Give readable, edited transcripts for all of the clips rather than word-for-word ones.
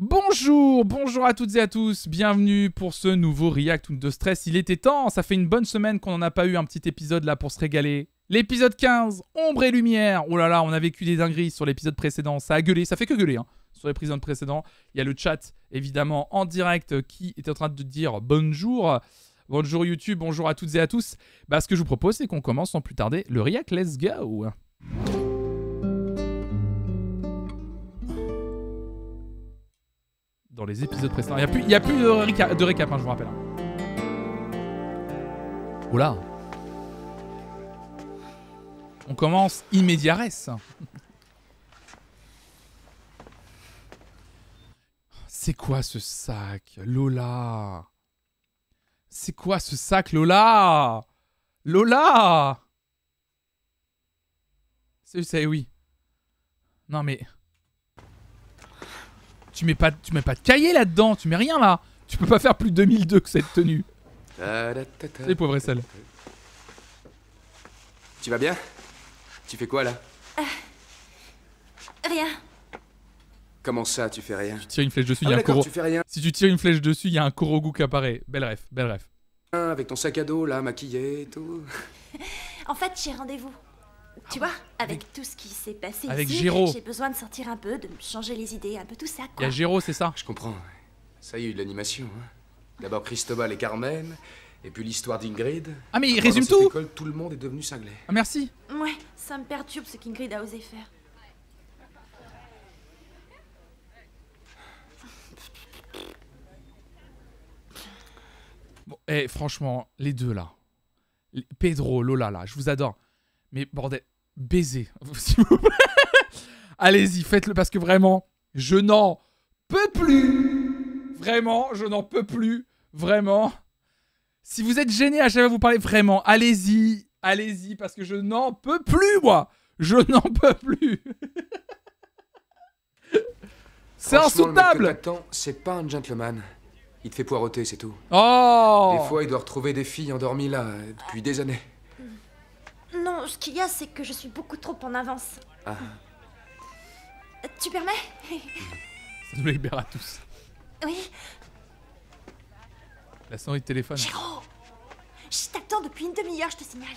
Bonjour, bonjour à toutes et à tous, bienvenue pour ce nouveau React de Stress. Il était temps, ça fait une bonne semaine qu'on n'en a pas eu un petit épisode là pour se régaler. L'épisode 15, Ombre et Lumière. Oh là là, on a vécu des dingueries sur l'épisode précédent, ça a gueulé, ça fait que gueuler hein, sur l'épisode précédent. Il y a le chat évidemment en direct qui est en train de dire bonjour. Bonjour YouTube, bonjour à toutes et à tous. Ce que je vous propose c'est qu'on commence sans plus tarder le React, let's go. Dans les épisodes précédents. Il n'y a plus de récap, hein, je vous rappelle. Oula. On commence immédiat res. C'est quoi ce sac, Lola? C'est quoi ce sac, Lola? Lola! C'est oui. Non mais... Tu mets pas de cahier là-dedans, tu mets rien là. Tu peux pas faire plus de 2002 que cette tenue. C'est pauvre Essel. Tu vas bien? Tu fais quoi là? Rien. Comment ça, tu fais rien? Tu tires une flèche dessus, il y a un Koro... tu fais rien. Si tu tires une flèche dessus, il y a un Korogu qui apparaît. Belle ref, belle ref. Avec ton sac à dos là, maquillé et tout. En fait, j'ai rendez-vous. Tu vois, avec tout ce qui s'est passé avec ici, Giro. j'ai besoin de sortir un peu, de me changer les idées, un peu tout ça, Il y quoi. a Giro, c'est ça? Je comprends. Ça y est, eu de l'animation. Hein. D'abord Cristobal et Carmen, et puis l'histoire d'Ingrid. Ah mais il Après, résume dans cette tout. école, tout le monde est devenu cinglé. Ah merci. Ouais, ça me perturbe ce qu'Ingrid a osé faire. Bon, franchement, les deux là. Pedro, Lola là, je vous adore. Mais bordel, baiser, s'il vous plaît. Allez-y, faites-le parce que vraiment, je n'en peux plus. Vraiment, je n'en peux plus. Vraiment. Si vous êtes gêné à chaque fois que vous parlez, vraiment, allez-y. Allez-y, parce que je n'en peux plus, moi. Je n'en peux plus. C'est insoutenable. Le mec que t'attends, c'est pas un gentleman. Il te fait poireauter, c'est tout. Oh. Des fois, il doit retrouver des filles endormies là, depuis des années. Non, ce qu'il y a, c'est que je suis beaucoup trop en avance. Ah. Tu permets? Ça nous libère à tous. Oui. La sonnerie de téléphone. Giro! Je t'attends depuis une demi-heure, je te signale.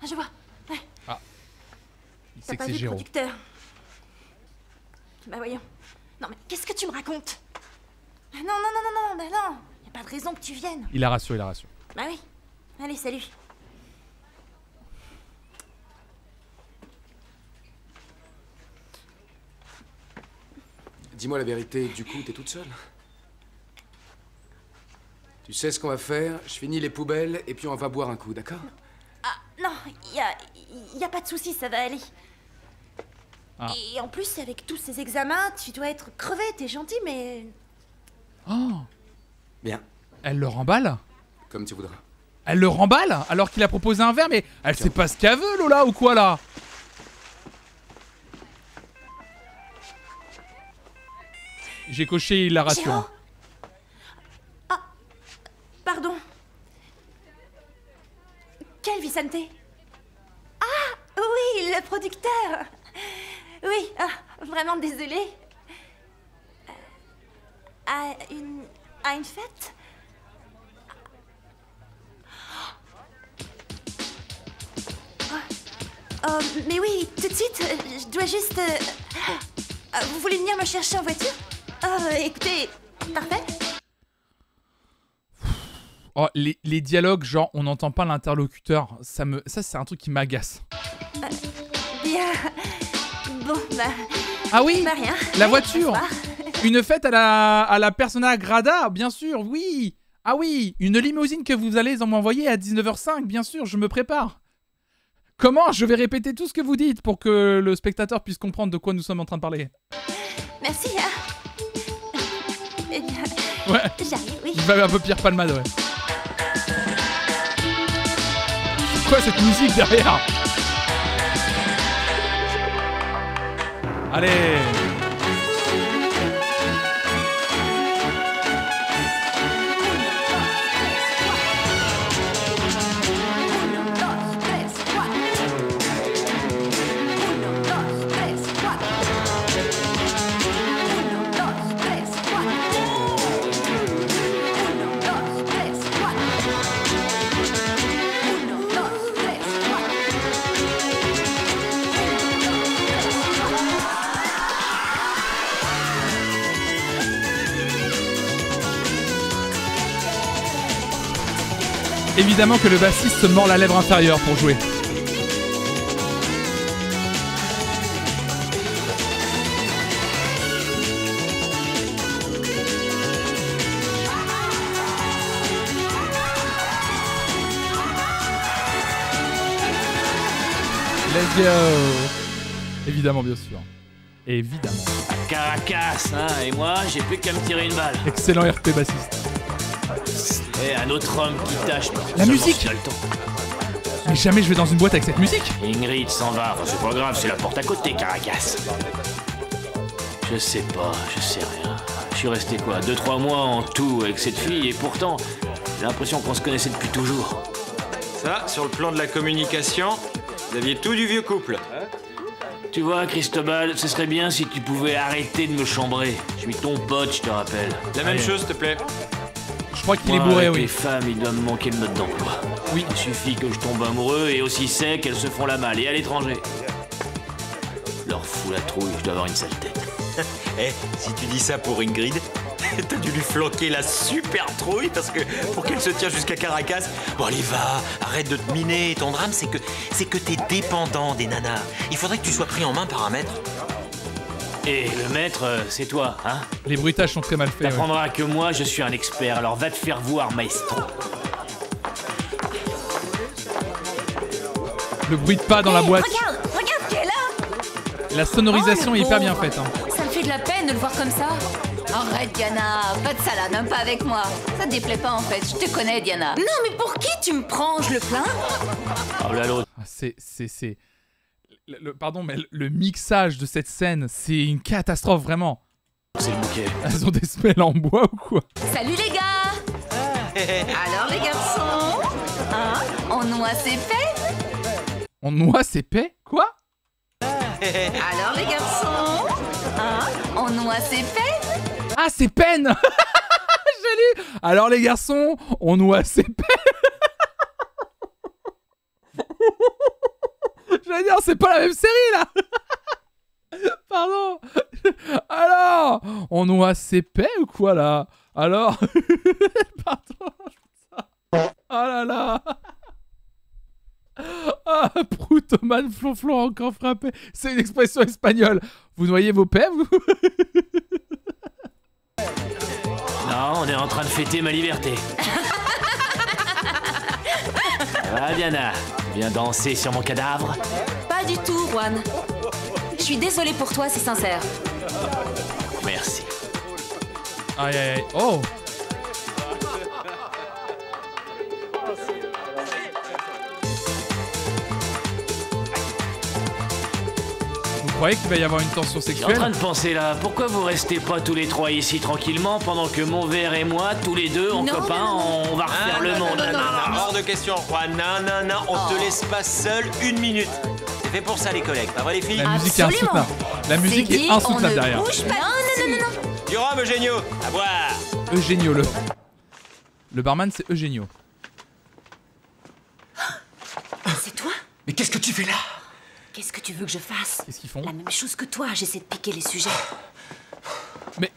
Ah, je vois. Ouais. Ah. Il T'as sait que pas c'est vu le Giro. producteur? Bah voyons. Non mais qu'est-ce que tu me racontes? Non, non, non, non, non, bah non. Y a pas de raison que tu viennes. Il a rassuré, il a rassuré. Bah oui. Allez, salut. Dis-moi la vérité, du coup, t'es toute seule? Tu sais ce qu'on va faire? Je finis les poubelles et puis on va boire un coup, d'accord? Ah, non, y a pas de souci, ça va aller. Ah. Et en plus, avec tous ces examens, tu dois être crevé, t'es gentil, mais... Oh. Bien, Elle le remballe? comme tu voudras. Elle le remballe alors qu'il a proposé un verre, mais elle sait pas ce qu'elle veut, Lola, ou quoi, là? J'ai coché la rassure. Giro? Ah, pardon. Quel Vicente? Ah, oui, le producteur. Oui, vraiment désolée. À une fête? Mais oui, tout de suite, je dois juste... vous voulez venir me chercher en voiture? Écoutez, parfait. Oh, les dialogues, genre, on n'entend pas l'interlocuteur. Ça, c'est un truc qui m'agace. Bien. Bon, bah... Ah oui, bah rien. la voiture. Bonsoir. Une fête à la Persona Grada, bien sûr, oui. Ah oui, une limousine que vous allez m'envoyer à 19h05, bien sûr, je me prépare. Comment? Je vais répéter tout ce que vous dites pour que le spectateur puisse comprendre de quoi nous sommes en train de parler. Merci, hein. Eh bien, Ouais, j'arrive, oui. il va un peu Pierre Palmade, ouais. Quoi cette musique derrière? Allez. Évidemment que le bassiste se mord la lèvre inférieure pour jouer. Let's go. Évidemment, bien sûr. Évidemment. Caracas, hein, et moi, j'ai plus qu'à me tirer une balle. Excellent RP bassiste. Et un autre homme qui tâche. La musique. Le temps. Mais jamais je vais dans une boîte avec cette musique. Ingrid s'en va. Enfin, c'est pas grave, c'est la porte à côté, Caracas. Je sais pas, je sais rien. Je suis resté quoi, 2-3 mois en tout avec cette fille, et pourtant, j'ai l'impression qu'on se connaissait depuis toujours. Ça, sur le plan de la communication, vous aviez tout du vieux couple. Tu vois, Cristobal, ce serait bien si tu pouvais arrêter de me chambrer. Je suis ton pote, je te rappelle. La même chose, s'il te plaît. Je crois qu'il est Moi, bourré, avec oui. les femmes, il doit me manquer de mode d'emploi. Oui. Il suffit que je tombe amoureux et aussi sec qu'elles se font la malle, et à l'étranger. Leur fout la trouille, je dois avoir une sale tête. Eh, si tu dis ça pour Ingrid, t'as dû lui flanquer la super trouille parce que pour qu'elle se tire jusqu'à Caracas. Bon allez va, arrête de te miner. Ton drame c'est que t'es dépendant des nanas. Il faudrait que tu sois pris en main par un maître. Et le maître, c'est toi, hein? Les bruitages sont très mal faits. Ouais. T'apprendras que moi, je suis un expert, alors va te faire voir, maestro. Le bruit de pas dans la boîte. Regarde qui est là. La sonorisation Oh, est le hyper bien pauvre. faite. Hein. Ça me fait de la peine de le voir comme ça. Arrête, Diana. Pas de salade, même pas avec moi. Ça te déplaît pas, en fait. Je te connais, Diana. Non, mais pour qui tu me prends? Je le plains. Oh là l'autre. Ah, pardon, mais le mixage de cette scène, c'est une catastrophe, vraiment. C'est le bouquet. Elles ont des semelles en bois ou quoi? Salut les gars. Alors, les garçons, hein, on noie ses peines. On noie ses paix? Quoi? Alors, les garçons, hein, on noie ses peines. Ah, c'est peine. J'ai lu. Alors les garçons, on noie ses peines. J'allais dire, c'est pas la même série là. Pardon. Alors, on noie ses paix ou quoi là? Alors. Pardon. Oh là là. Ah, Proutomane flonflon encore frappé. C'est une expression espagnole. Vous noyez vos paix, vous? Non, on est en train de fêter ma liberté. Ça va, Diana? Viens danser sur mon cadavre? Pas du tout, Juan. Je suis désolée pour toi, c'est sincère. Merci. Aïe aïe aïe. Oh. Vous croyez qu'il va y avoir une tension Je suis en sexuelle? train de penser là, pourquoi vous restez pas tous les trois ici tranquillement pendant que mon verre et moi, tous les deux, en Non, copains, non, on va refaire le monde? Hors de question, Juan. Non, on te laisse pas seul une minute. C'est fait pour ça les collègues, pas vrai les filles? La musique est Absolument. insoutenable. La musique C'est est dit, insoutenable on ne derrière. bouge pas. Non. Du rhum, Eugenio, à boire. Eugenio, le barman, c'est Eugenio. C'est toi? Mais qu'est-ce que tu fais là? Qu'est-ce que tu veux que je fasse? Qu'est-ce qu'ils font? La même chose que toi, j'essaie de piquer les sujets. Mais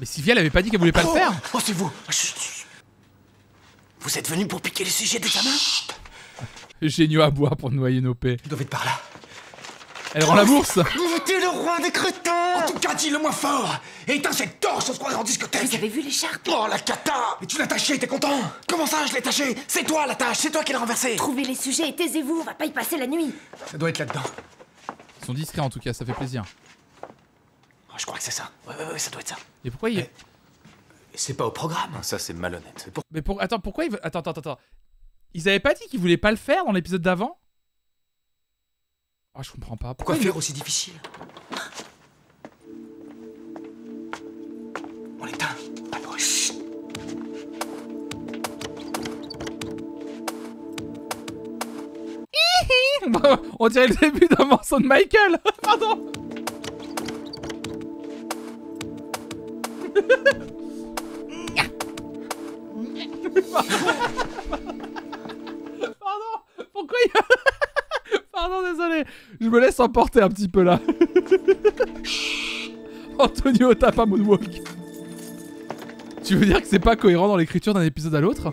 Sylvia, elle avait pas dit qu'elle voulait pas le faire. Oh, c'est vous. Chut. Vous êtes venu pour piquer les sujets des gamins? Eugenio à boire pour noyer nos paix. Vous devez être par là. Elle rend la bourse. T'es le roi des crétins. En tout cas, dis-le moins fort. Et éteins cette torche, on se croirait en discothèque. Vous avez vu l'écharpe? Oh, la cata. Et tu l'as tachée, t'es content? Comment ça, je l'ai tachée? C'est toi la tâche, c'est toi qui l'as renversée. Trouvez les sujets et taisez-vous, on va pas y passer la nuit. Ça doit être là-dedans. Ils sont discrets en tout cas, ça fait plaisir. Oh, je crois que c'est ça. Ouais, ça doit être ça. Et pourquoi il... C'est pas au programme. Ça, c'est malhonnête. Mais attends, pourquoi ils... Attends. Ils avaient pas dit qu'ils voulaient pas le faire dans l'épisode d'avant? Ah, je comprends pas. Pourquoi faire aussi difficile? On l'éteint. Alors, chut. On dirait le début d'un morceau de Michael. Pardon. Pardon. Pourquoi il y a... Pardon, désolé. Je me laisse emporter un petit peu là. Antonio tape un moonwalk. Tu veux dire que c'est pas cohérent dans l'écriture d'un épisode à l'autre?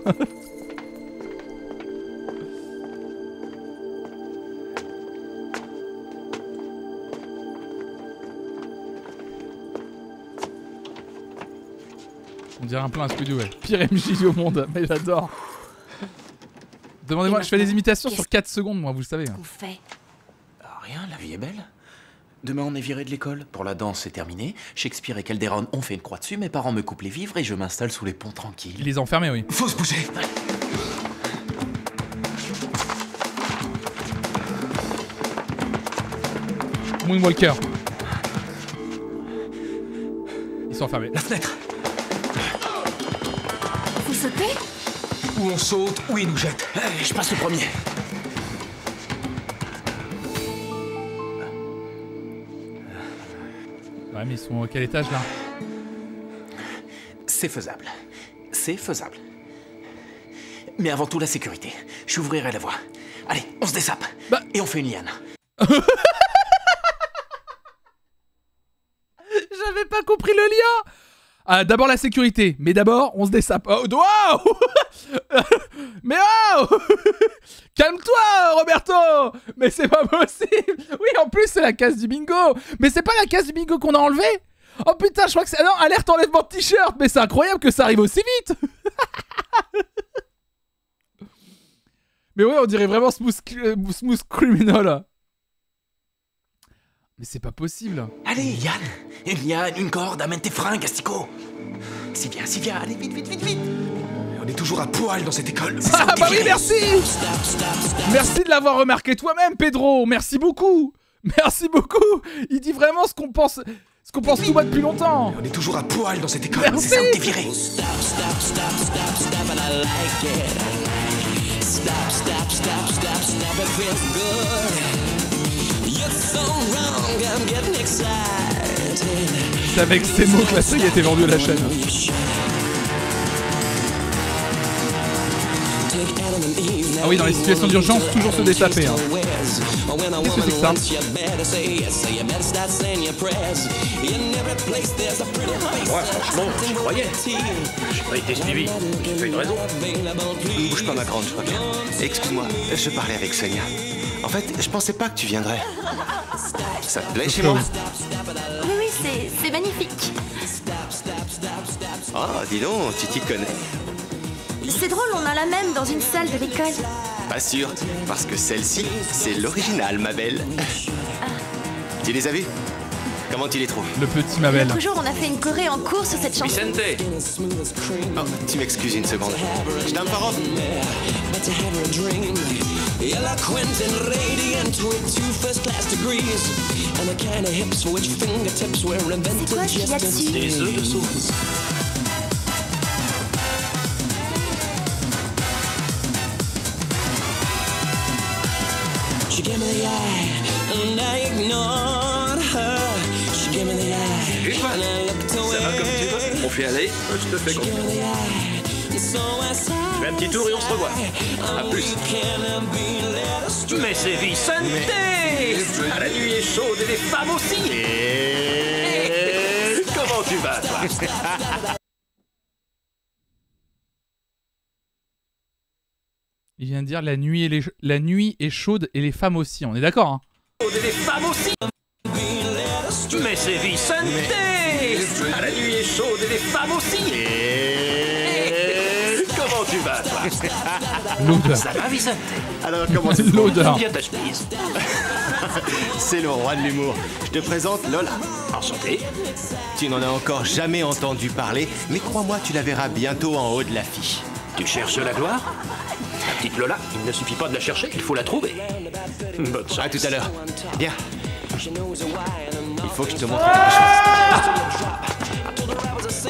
On dirait un peu un studio, ouais. Pire MJ au monde, mais j'adore. Demandez-moi, je fais des imitations sur 4 secondes, moi, vous le savez. Qu'on fait? Rien, la vie est belle. Demain, on est viré de l'école. Pour la danse, c'est terminé. Shakespeare et Calderon ont fait une croix dessus. Mes parents me coupent les vivres et je m'installe sous les ponts tranquilles. Il les a enfermés, oui. Faut se bouger. Moonwalker. Ils sont enfermés. La fenêtre. Faut sauter? Ou on saute, ou il nous jette. Allez, je passe le premier. Ouais, mais ils sont à quel étage, là? C'est faisable. C'est faisable. Mais avant tout, la sécurité. J'ouvrirai la voie. Allez, on se dessape. Bah. Et on fait une liane. J'avais pas compris le lien. Ah, d'abord la sécurité, mais d'abord on se dessape. Oh, wow. Mais oh. Calme-toi, Roberto. Mais c'est pas possible. Oui, en plus c'est la case du bingo. Mais c'est pas la case du bingo qu'on a enlevée. Oh putain, je crois que c'est... Non, alerte enlèvement de t-shirt. Mais c'est incroyable que ça arrive aussi vite. Mais ouais, on dirait vraiment Smooth Criminal. Mais c'est pas possible. Allez, Yann. Une liane, une corde, amène tes fringues, Astico. Si bien, allez, vite, vite, vite, vite. On est toujours à poil dans cette école. C'est ça, Ah on bah est oui, viré. merci. Merci de l'avoir remarqué toi-même, Pedro. Merci beaucoup. Merci beaucoup. Il dit vraiment ce qu'on pense tout bas depuis longtemps. On est toujours à poil dans cette école. Merci. C'est ça, on t'est viré. C'est avec ces mots que la série a été vendue à la chaîne. Ah oui, dans les situations d'urgence, toujours se dessaper. Hein. Qu'est-ce que c'est que ça? Ouais, franchement, j'y croyais. J'ai pas été suivi. J'ai pas une raison. Bouge pas, ma grande, je reviens. Excuse-moi, je parlais avec Sonia. En fait, je pensais pas que tu viendrais. Ça te plaît chez moi? Oui, c'est magnifique. Oh, dis donc, tu t'y connais. C'est drôle, on a la même dans une salle de l'école. Pas sûr, parce que celle-ci, c'est l'original, ma belle. Tu les as vus? Comment tu les trouves? Le petit Mabel. L'autre jour, on a fait une choré en cours sur cette chanson. Vicente. Oh, tu m'excuses une seconde. Je t'aime pas. C'est quoi qu'il y a dessus? Des œufs de sauce. She gave me the eye, and I ignored her. She gave me the eye, and I looked away. Ça va comme tu veux. On fait aller, je te fais Give me confiance. the eye, and so I sighed. Je fais un petit tour et on se revoit. À plus. Can I be let astray? Mais c'est Vicente. Ah, la nuit est chaude et les femmes aussi. Et... Comment tu vas, toi? Il vient de dire la nuit est chaude et les femmes aussi. On est d'accord, hein? Et les femmes aussi. Mais c'est Vicente. Ah, la nuit est chaude et les femmes aussi. Et... Comment tu vas, toi? L'odeur. Ça va, Vicente? Alors, comment tu L'odeur. Bien ta chemise. C'est le roi de l'humour. Je te présente Lola. Enchanté. Tu n'en as encore jamais entendu parler, mais crois-moi, tu la verras bientôt en haut de l'affiche. Tu cherches la gloire? La petite Lola, il ne suffit pas de la chercher, il faut la trouver. Bonne chance. À tout à l'heure. Viens. Il faut que je te montre quelque chose.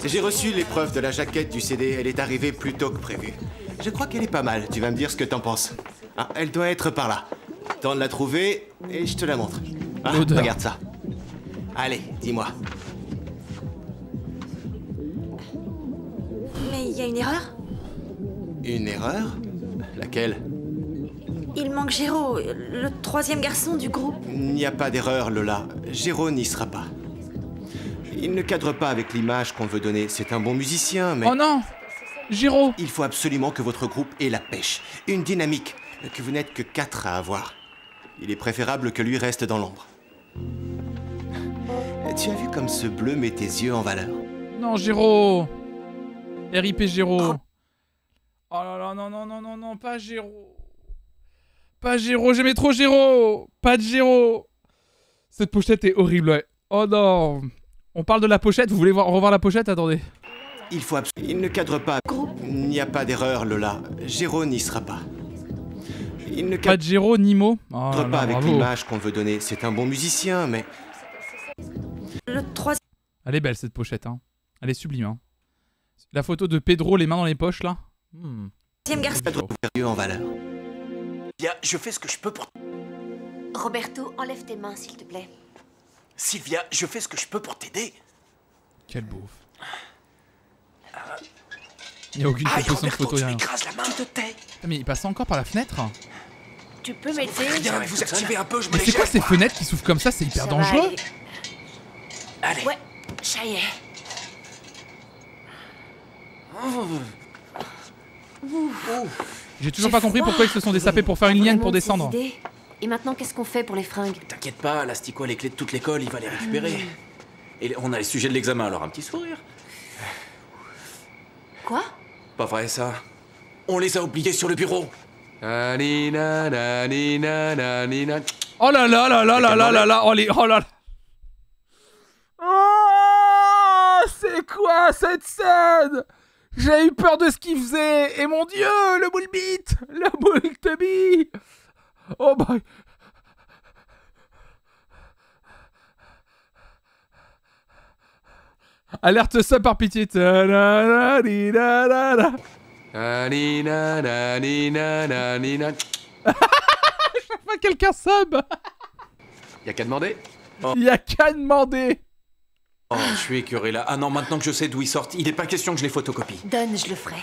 J'ai reçu l'épreuve de la jaquette du CD. Elle est arrivée plus tôt que prévu. Je crois qu'elle est pas mal. Tu vas me dire ce que t'en penses. Ah, elle doit être par là. Temps de la trouver et je te la montre. Ah, L'odeur. regarde ça. Allez, dis-moi. Mais il y a une erreur. Une erreur? Laquelle? Il manque Géraud, le troisième garçon du groupe. Il n'y a pas d'erreur, Lola. Géraud n'y sera pas. Il ne cadre pas avec l'image qu'on veut donner. C'est un bon musicien, mais... Oh non! Giro! Il faut absolument que votre groupe ait la pêche. Une dynamique que vous n'êtes que 4 à avoir. Il est préférable que lui reste dans l'ombre. Tu as vu comme ce bleu met tes yeux en valeur? Non, Géro. RIP Géro. Oh là là, non, non, non, non, non, pas Géro. Pas Géro, j'aimais trop Géro. Pas de Géro. Cette pochette est horrible, ouais. Oh non. On parle de la pochette, vous voulez revoir la pochette? Attendez. Il faut Il ne cadre pas. Il n'y a pas d'erreur, Lola. Géro n'y sera pas. Il ne Pas de Géro, ni mot. Oh cadre là pas là, avec bravo. l'image qu'on veut donner. C'est un bon musicien, mais... Le troisième Elle est belle cette pochette, hein. Elle est sublime, hein. La photo de Pedro, les mains dans les poches, là. garçon. Pas trop sérieux en valeur. Bien, je fais ce que je peux pour... Roberto, enlève tes mains, s'il te plaît. Sylvia, je fais ce que je peux pour t'aider. Quel beauf. Il n'y a aucune composition de photo, rien. la main, tu te tais. Ah, mais il passe encore par la fenêtre. Tu peux m'aider? Bien, vous activez un peu, je me Mais les c'est quoi jette. ces fenêtres qui s'ouvrent comme ça? C'est hyper Ça va dangereux. aller. Allez. Ouais, ça y est. J'ai toujours pas compris pourquoi ils se sont dessapés pour faire une liane pour Vraiment descendre. des idées. Et maintenant, qu'est-ce qu'on fait pour les fringues? T'inquiète pas, l'Astico a les clés de toute l'école, il va les récupérer. Et on a les sujets de l'examen, alors un petit sourire. Quoi? Pas vrai ça? On les a oubliés sur le bureau. Nanina, nanina, nanina. Oh là là là là là là là là. Oh les. Oh là là. Oh, c'est quoi cette scène? J'ai eu peur de ce qu'il faisait. Et mon dieu, le boule bite. Le boule tubby. Oh bah. Alerte ça par pitié. Ta-da-da-di-da-da-da. Nanina, nanina, nanina. Pas quelqu'un sub. Y'a qu'à demander. Il y a qu'à demander. Oh, je suis écœuré là. Ah non, maintenant que je sais d'où ils sortent, il n'est pas question que je les photocopie. Donne, je le ferai.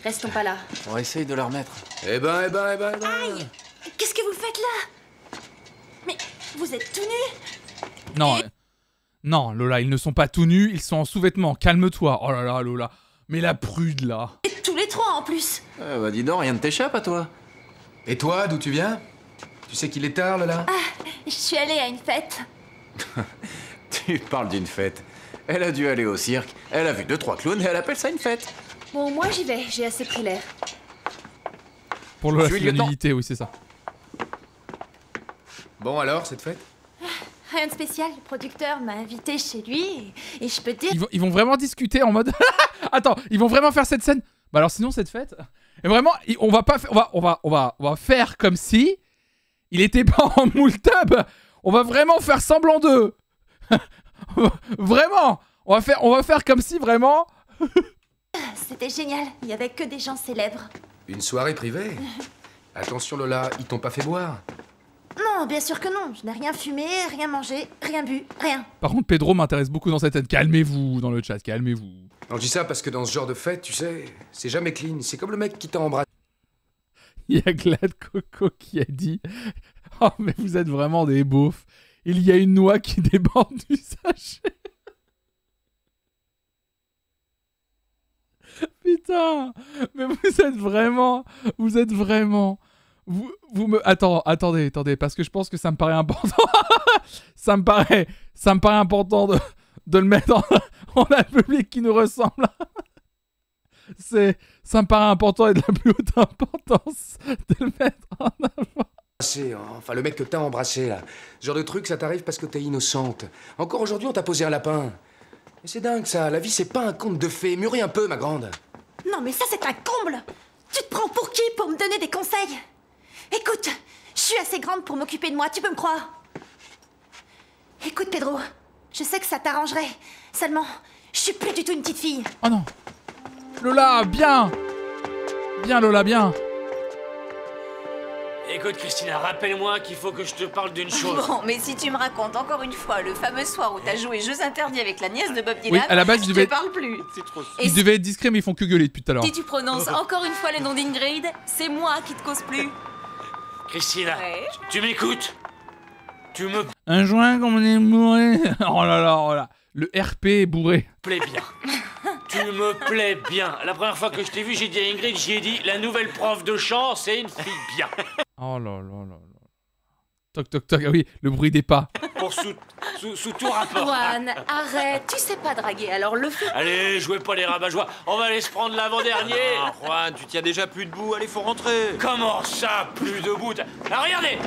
Restons pas là. On essaye de la remettre. Eh ben. Aïe! Qu'est-ce que vous faites là? Mais vous êtes tout nus? Non, non, Lola, ils ne sont pas tout nus, ils sont en sous-vêtements. Calme-toi. Oh là là, Lola. Mais la prude, là. Et tous les trois en plus. Bah dis donc, rien ne t'échappe à toi. Et toi, d'où tu viens? Tu sais qu'il est tard, là? Je suis allée à une fête. Tu parles d'une fête. Elle a dû aller au cirque, elle a vu 2-3 clowns et elle appelle ça une fête. Bon, moi j'y vais, j'ai assez pris l'air. Pour Lola, Je suis c'est la lieutenant. nudité, oui, c'est ça. Bon alors, cette fête? Rien de spécial, le producteur m'a invité chez lui et je peux te dire... Ils vont vraiment discuter en mode. Attends, ils vont vraiment faire cette scène. Bah alors sinon cette fête. Et vraiment, on va pas, on va faire comme si il était pas en moule tub. On va vraiment faire semblant d'eux. Vraiment, on va faire comme si vraiment. C'était génial, il y avait que des gens célèbres. Une soirée privée? Attention Lola, ils t'ont pas fait boire? Non, bien sûr que non, je n'ai rien fumé, rien mangé, rien bu, rien. Par contre, Pedro m'intéresse beaucoup dans cette scène. Calmez-vous dans le chat, calmez-vous. Non, je dis ça parce que dans ce genre de fête, tu sais, c'est jamais clean. C'est comme le mec qui t'a embrassé. Il y a Glad Coco qui a dit « Oh, mais vous êtes vraiment des beaufs. Il y a une noix qui déborde du sachet. » Putain, mais vous êtes vraiment... Vous me... Attendez, parce que je pense que ça me paraît important. ça me paraît important de le mettre en un public qui nous ressemble. Ça me paraît important et de la plus haute importance de le mettre en avant. Enfin, le mec que t'as embrassé, là. Ce genre de truc, ça t'arrive parce que t'es innocente. Encore aujourd'hui, on t'a posé un lapin. Mais c'est dingue, ça. La vie, c'est pas un conte de fées. Mûris un peu, ma grande. Non mais ça c'est un comble. Tu te prends pour qui pour me donner des conseils? Écoute, je suis assez grande pour m'occuper de moi, tu peux me croire? Écoute Pedro, je sais que ça t'arrangerait. Seulement, je suis plus du tout une petite fille. Oh non. Lola, bien. Bien, Lola, bien. Écoute, Christina, rappelle-moi qu'il faut que je te parle d'une chose. Bon, mais si tu me racontes encore une fois le fameux soir où t'as joué Jeux interdits avec la nièce de Bob Dylan, Oui, à la base, je il devait te parle plus. Et Ils devaient être discrets, mais ils font que gueuler depuis tout à l'heure. si tu prononces encore une fois le nom d'Ingrid, c'est moi qui te cause plus. Christina, Ouais. tu m'écoutes? Tu me Un joint comme on est bourré. Oh là. Le RP est bourré. plais bien. Tu me plais bien. La première fois que je t'ai vu, j'ai dit à Ingrid, j'ai dit, la nouvelle prof de chant, c'est une fille bien. Oh là. Toc toc toc. Ah oui, le bruit des pas. Pour sous tout rapport. Juan, arrête, tu sais pas draguer, alors le fais. Allez, jouez pas les rabat-joie, on va aller se prendre l'avant-dernier. Ah, Juan, tu tiens déjà plus debout, allez, faut rentrer. Comment ça, plus debout? Ah, regardez.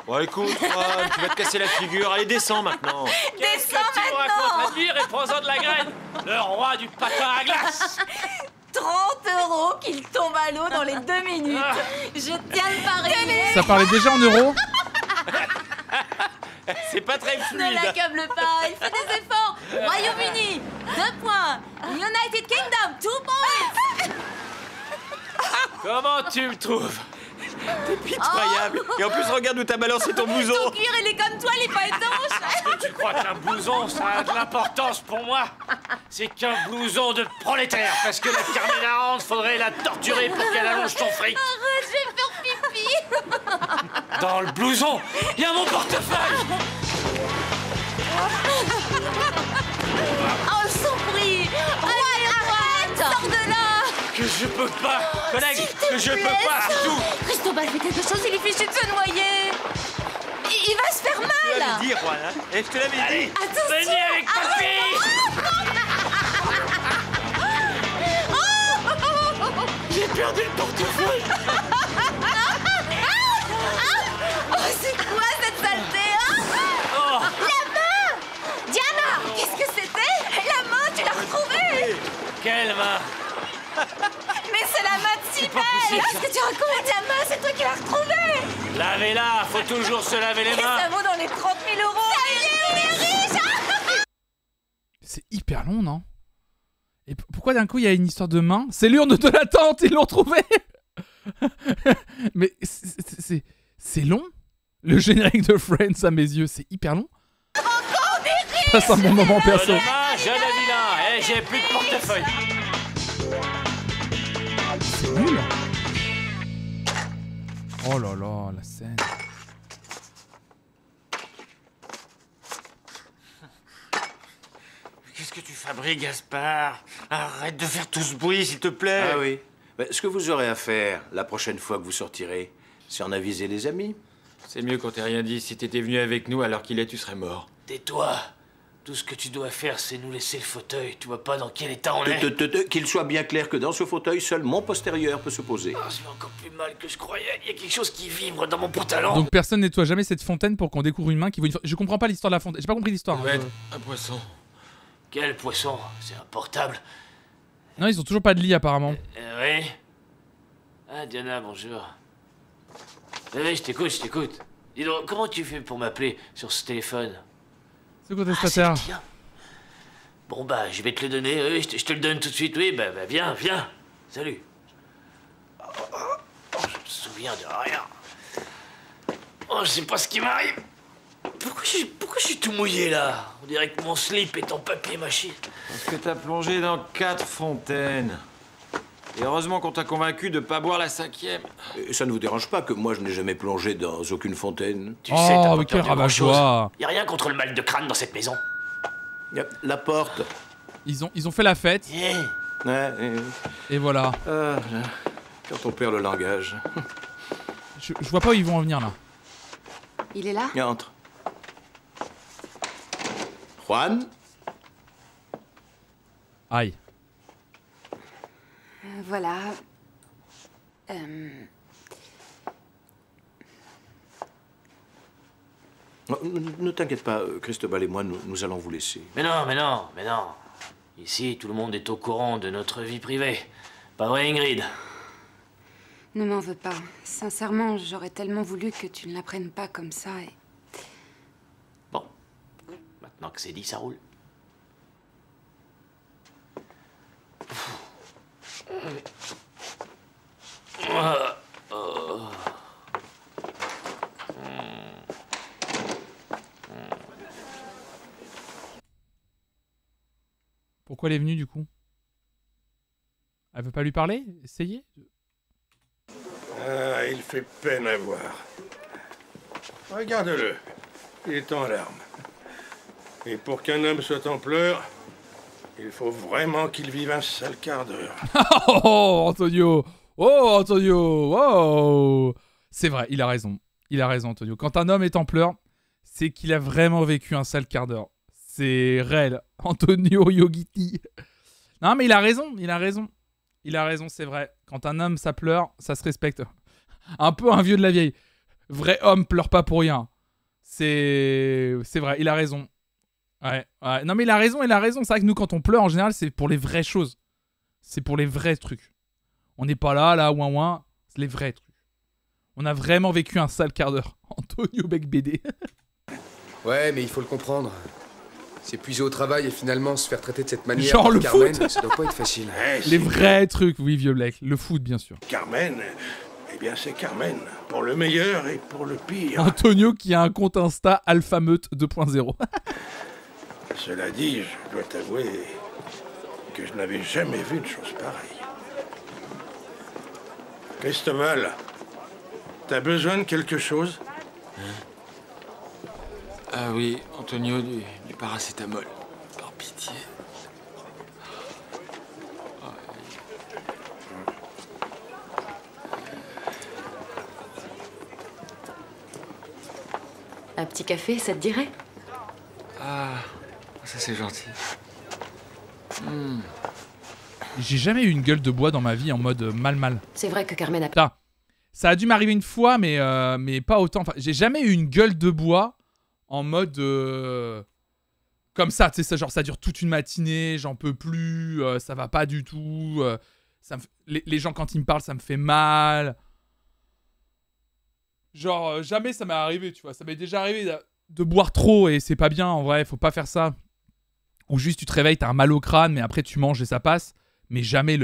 Bon, écoute, Juan, tu vas te casser la figure, allez, descends maintenant. Qu'est-ce que tu me racontes, Admire, et prends-en de la graine. Le roi du patin à glace. 30 € qu'il tombe à l'eau dans les 2 minutes. Je tiens le pari. Ça parlait déjà en euros. C'est pas très Ne fluide. l'accable pas, il fait des efforts. Royaume-Uni, 2 points. United Kingdom, 2 points. Comment tu me trouves? T'es pitoyable. Et en plus, regarde où t'as balancé ton Ton blouson. cuir, il est comme toi, il est pas étanche. Tu crois qu'un blouson, ça a de l'importance pour moi? C'est qu'un blouson de prolétaire, parce que la Carménarande, faudrait la torturer pour qu'elle allonge son fric. Arrête, je vais faire pipi. Dans le blouson, il y a mon portefeuille. Oh, sans prix. Arrête, sors de là. Que je peux pas, collègue, que je peux pas, tout. Cristobal fait quelque chose, il est fichu de se noyer. Il va se faire Tu mal. l'avais dit, Juan, hein. Et je te l'avais Allez, dit. venez avec ta fille. J'ai perdu le portefeuille. Oh, c'est quoi cette saleté, Oh. La main. Diana, qu'est-ce que c'était? La main, tu l'as retrouvée. Quelle main? Mais c'est la main de Sibelle. possible. Qu'est-ce que tu racontes? La main, c'est toi qui l'as retrouvée. Lavez-la, faut toujours se laver les Et mains. ça vaut dans les 30 000 €. Ça y est, on est riche. C'est hyper long, non? Et pourquoi d'un coup il y a une histoire de main? C'est l'urne de la tante, ils l'ont trouvé. Mais c'est long. Le générique de Friends à mes yeux, c'est hyper long. Je passe un bon moment perso. Dommage, jeune et vilain. Eh, j'ai plus de portefeuille. C'est nul. Oh là là, la scène. Qu'est-ce que tu fabriques, Gaspard? Arrête de faire tout ce bruit, s'il te plaît. Ah oui. Ben, ce que vous aurez à faire la prochaine fois que vous sortirez, c'est en aviser les amis. C'est mieux qu'on t'ait rien dit. Si t'étais venu avec nous alors qu'il est, tu serais mort. Tais-toi. Tout ce que tu dois faire, c'est nous laisser le fauteuil. Tu vois pas dans quel état on est? Qu'il soit bien clair que dans ce fauteuil, seul mon postérieur peut se poser. Ah, c'est encore plus mal que je croyais. Il y a quelque chose qui vibre dans mon pantalon. Donc personne nettoie jamais cette fontaine pour qu'on découvre une main qui vaut une... Je comprends pas l'histoire de la fontaine. J'ai pas compris l'histoire. Ça doit être un poisson. Quel poisson? C'est un portable. Non, ils ont toujours pas de lit apparemment. Oui. Ah, Diana, bonjour. Oui, je t'écoute. Dis donc, comment tu fais pour m'appeler sur ce téléphone? C'est quoi prestataire? c'est le tien. Bon, bah, je vais te le donner. Oui, je te le donne tout de suite. Oui, bah viens. Salut. Oh, je me souviens de rien. Oh, je sais pas ce qui m'arrive. Pourquoi je suis tout mouillé, là? On dirait que mon slip est en papier mâché. Parce que t'as plongé dans 4 fontaines. Et heureusement qu'on t'a convaincu de pas boire la 5e. Et ça ne vous dérange pas que moi je n'ai jamais plongé dans aucune fontaine? Tu sais, t'as Oh, pas mais quel peur de grand-chose. rabat-joie. Y a rien contre le mal de crâne dans cette maison. La porte. Ils ont fait la fête. Ouais, Et voilà. là, quand on perd le langage. Je vois pas où ils vont en venir là. Il est là? Entre. Juan? Aïe. Voilà. Ne t'inquiète pas, Cristobal et moi, nous allons vous laisser. Mais non. Ici, tout le monde est au courant de notre vie privée. Pas vrai, Ingrid? Ne m'en veux pas. Sincèrement, j'aurais tellement voulu que tu ne la prennes pas comme ça et... Bon. Maintenant que c'est dit, ça roule. Pourquoi elle est venue du coup? Elle veut pas lui parler? Essayer? Ah, il fait peine à voir. Regarde-le. Il est en larmes. Et pour qu'un homme soit en pleurs, il faut vraiment qu'il vive un sale quart d'heure. Oh, Antonio! Oh, Antonio! Oh! C'est vrai, il a raison. Il a raison, Antonio. Quand un homme est en pleurs, c'est qu'il a vraiment vécu un sale quart d'heure. C'est réel. Antonio Yogiti. Non, mais il a raison. Il a raison, c'est vrai. Quand un homme, ça pleure, ça se respecte. Un peu un vieux de la vieille. Vrai homme pleure pas pour rien. C'est vrai, il a raison. Ouais. Non, mais il a raison. C'est vrai que nous, quand on pleure, en général, c'est pour les vraies choses. C'est pour les vrais trucs. On n'est pas là, ouin. C'est les vrais trucs. On a vraiment vécu un sale quart d'heure. Antonio Bec BD. Ouais, mais il faut le comprendre. S'épuiser au travail et finalement se faire traiter de cette manière Genre par le Carmen, foot. ça doit pas être facile. Les vrais trucs, oui, vieux Black. Le foot, bien sûr. Carmen, eh bien c'est Carmen. Pour le meilleur et pour le pire. Antonio qui a un compte Insta Alphameute 2.0. Cela dit, je dois t'avouer que je n'avais jamais vu de chose pareille. Cristobal, t'as besoin de quelque chose? Ah oui, Antonio, du paracétamol. Par pitié. Un petit café, ça te dirait? Ah, ça c'est gentil. J'ai jamais eu une gueule de bois dans ma vie en mode mal. C'est vrai que Carmen a... Là, ça a dû m'arriver une fois, mais pas autant. Enfin, j'ai jamais eu une gueule de bois en mode... comme ça, tu sais, genre ça dure toute une matinée, j'en peux plus, ça va pas du tout. Les gens, quand ils me parlent, ça me fait mal. Genre, jamais ça m'est arrivé, tu vois. Ça m'est déjà arrivé de boire trop et c'est pas bien, en vrai, faut pas faire ça. Ou juste tu te réveilles, t'as un mal au crâne, mais après tu manges et ça passe. Mais jamais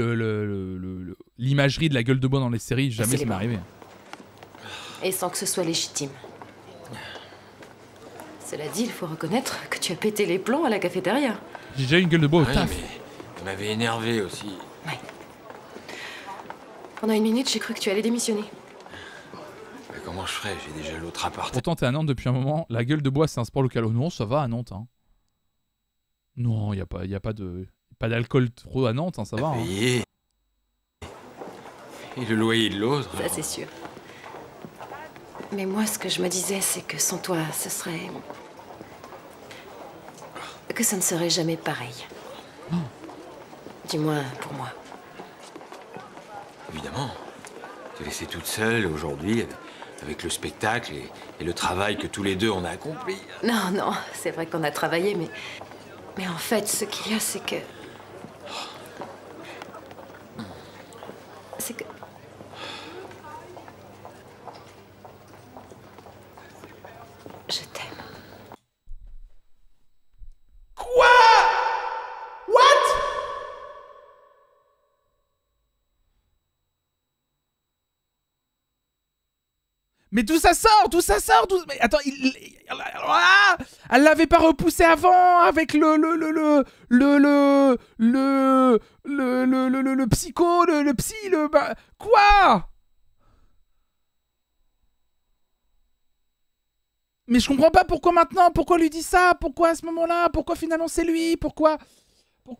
l'imagerie de la gueule de bois dans les séries, jamais ça m'est arrivé. Et sans que ce soit légitime. Cela dit, il faut reconnaître que tu as pété les plombs à la cafétéria. J'ai déjà eu une gueule de bois au taf. Mais ça m'avait énervé aussi. Ouais. Pendant une minute, j'ai cru que tu allais démissionner. Mais comment je ferais? J'ai déjà l'autre appart. Pourtant, t'es à Nantes depuis un moment. La gueule de bois, c'est un sport local. Oh non, ça va à Nantes. Hein. Non, il n'y a pas d'alcool trop à Nantes, hein, ça va. Hein. Et le loyer de l'autre. Ça, c'est sûr. Mais moi, ce que je me disais, c'est que sans toi, ce serait... que ça ne serait jamais pareil. Oh. Du moins, pour moi. Évidemment. Te laisser toute seule aujourd'hui, avec le spectacle et le travail que tous les deux on a accompli. Non, c'est vrai qu'on a travaillé, mais en fait, ce qu'il y a, c'est que... Je t'aime. Quoi? What? Mais d'où ça sort? Mais attends, elle l'avait pas repoussé avant avec le psycho, le psy, quoi? Mais je comprends pas pourquoi maintenant, pourquoi lui dit ça, pourquoi à ce moment-là, pourquoi finalement c'est lui, pourquoi mais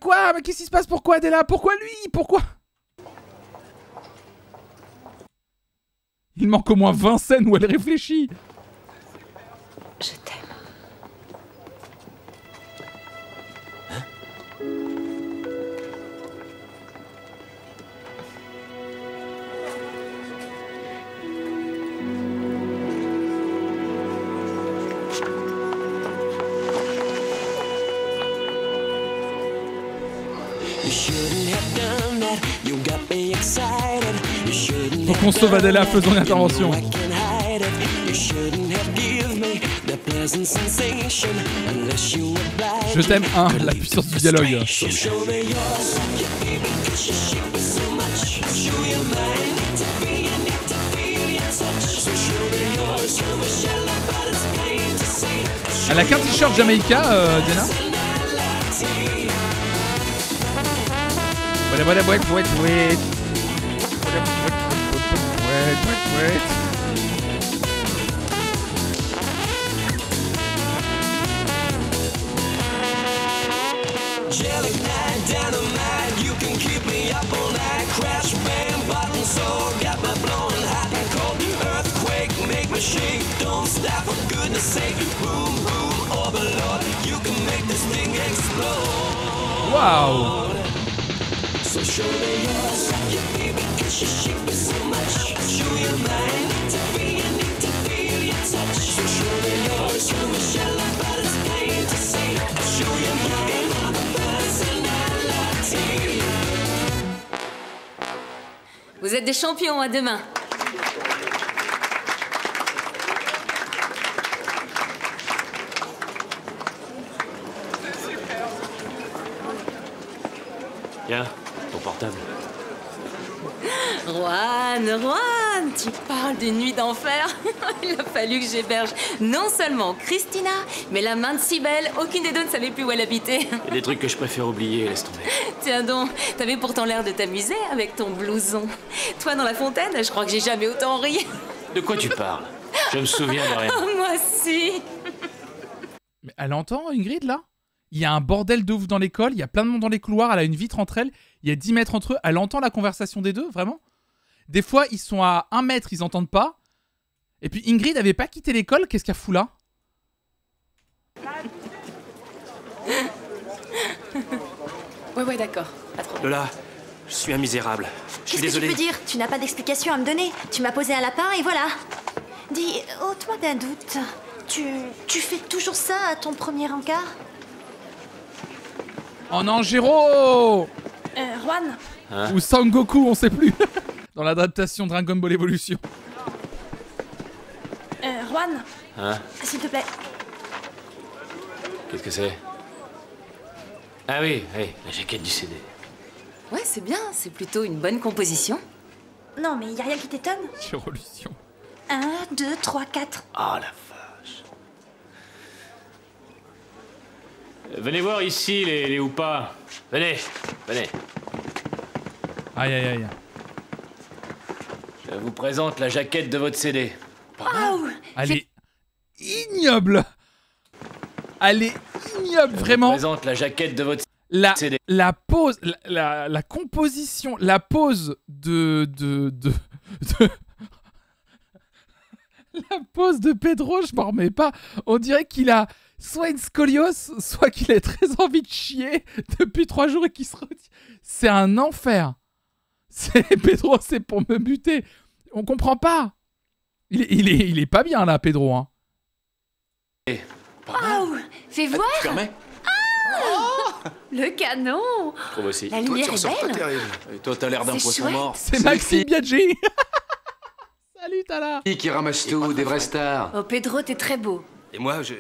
quoi? Mais qu'est-ce qui se passe? Pourquoi elle est là? Pourquoi lui? Pourquoi? Il manque au moins 20 scènes où elle réfléchit. Je t'aime. Faut qu'on sauve Adela, faisons une intervention. Je t'aime, la puissance du dialogue. Elle a qu'un t-shirt Jamaïca, Dena. Waouh. Vous êtes des champions, à demain. Tiens, ton portable. Juan, tu parles d'une nuit d'enfer. Il a fallu que j'héberge non seulement Christina, mais la main de Cybèle. Aucune des deux ne savait plus où elle habitait. Il y a des trucs que je préfère oublier, laisse tomber. Tiens donc, t'avais pourtant l'air de t'amuser avec ton blouson. Toi dans la fontaine, je crois que j'ai jamais autant ri. De quoi tu parles? Je me souviens de rien. Oh, moi aussi. Mais elle entend, Ingrid, là? Il y a un bordel de ouf dans l'école, il y a plein de monde dans les couloirs, elle a une vitre entre elles, il y a 10 mètres entre eux, elle entend la conversation des deux, vraiment? Des fois, ils sont à 1 mètre, ils entendent pas. Et puis Ingrid avait pas quitté l'école, qu'est-ce qu'elle fout là? Ouais, d'accord. Pas trop. Lola, je suis un misérable. Je suis Qu'est-ce que tu désolé. peux dire? Tu n'as pas d'explication à me donner. Tu m'as posé un lapin et voilà. Dis, ôte-moi d'un doute. Tu fais toujours ça à ton premier encart? Oh non, Géro! Juan? Hein? Ou Sangoku, on sait plus. Dans l'adaptation Dragon Ball Evolution. Juan? Hein? S'il te plaît. Qu'est-ce que c'est? Ah oui, la jaquette du CD. Ouais, c'est bien, c'est plutôt une bonne composition. Non, mais y a rien qui t'étonne? Gévolution. 1, 2, 3, 4. Oh la vache. Venez voir ici, les ou pas. Venez. Aïe, aïe, aïe. Je vous présente la jaquette de votre CD. Oh, Elle est ignoble. Elle est ignoble, Je vous vraiment. présente la jaquette de votre CD. La pose, la composition, la pose de la pose de Pedro, je m'en remets pas. On dirait qu'il a soit une scoliose, soit qu'il a très envie de chier depuis 3 jours et qu'il se retire. C'est un enfer. Pedro, c'est pour me buter. On comprend pas. Il est pas bien là, Pedro. Hein. oh, fais voir. Tu permets? Le canon. Je trouve aussi. La lumière est belle. terrible. Et toi, t'as l'air d'un C'est poisson chouette. mort. C'est Maxime Biaggi. Salut, Tala. Qui ramasse tout, des vrais stars. Oh, Pedro, t'es très beau. Et moi, je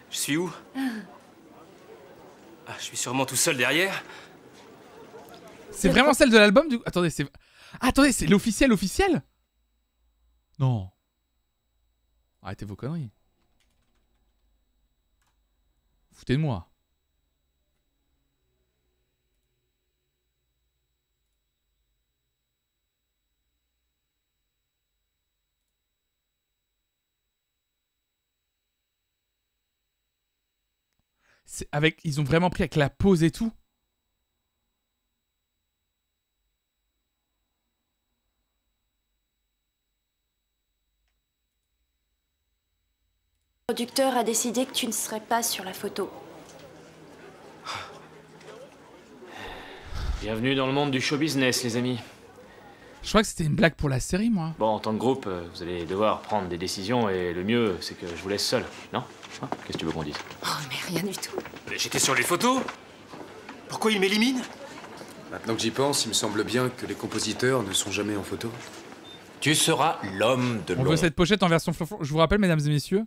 suis où? Ah, je suis sûrement tout seul derrière. C'est vraiment celle de l'album du... Attendez, c'est l'officiel officiel? Non. Arrêtez vos conneries. Foutez de moi. Ils ont vraiment pris avec la pose et tout. Le producteur a décidé que tu ne serais pas sur la photo. Bienvenue dans le monde du show business, les amis. Je crois que c'était une blague pour la série, moi. Bon, en tant que groupe, vous allez devoir prendre des décisions et le mieux, c'est que je vous laisse seul, non? Hein? Qu'est-ce que tu veux qu'on dise? Oh, mais rien du tout. Mais j'étais sur les photos. Pourquoi il m'élimine? Maintenant que j'y pense, il me semble bien que les compositeurs ne sont jamais en photo. Tu seras l'homme de On l'ombre. veut cette pochette en version flonflon. Je vous rappelle, mesdames et messieurs,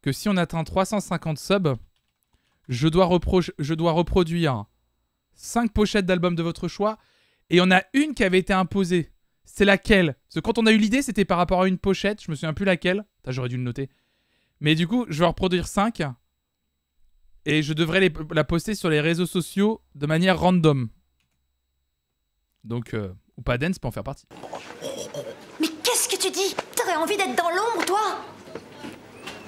que si on atteint 350 subs, je dois reproduire 5 pochettes d'albums de votre choix. Et il y en a une qui avait été imposée. C'est laquelle? Parce que quand on a eu l'idée, c'était par rapport à une pochette. Je me souviens plus laquelle. J'aurais dû le noter. Mais du coup, je vais en reproduire 5. Et je devrais la poster sur les réseaux sociaux de manière random. Donc, ou pas dance peut en faire partie. Mais qu'est-ce que tu dis? T'aurais envie d'être dans l'ombre, toi?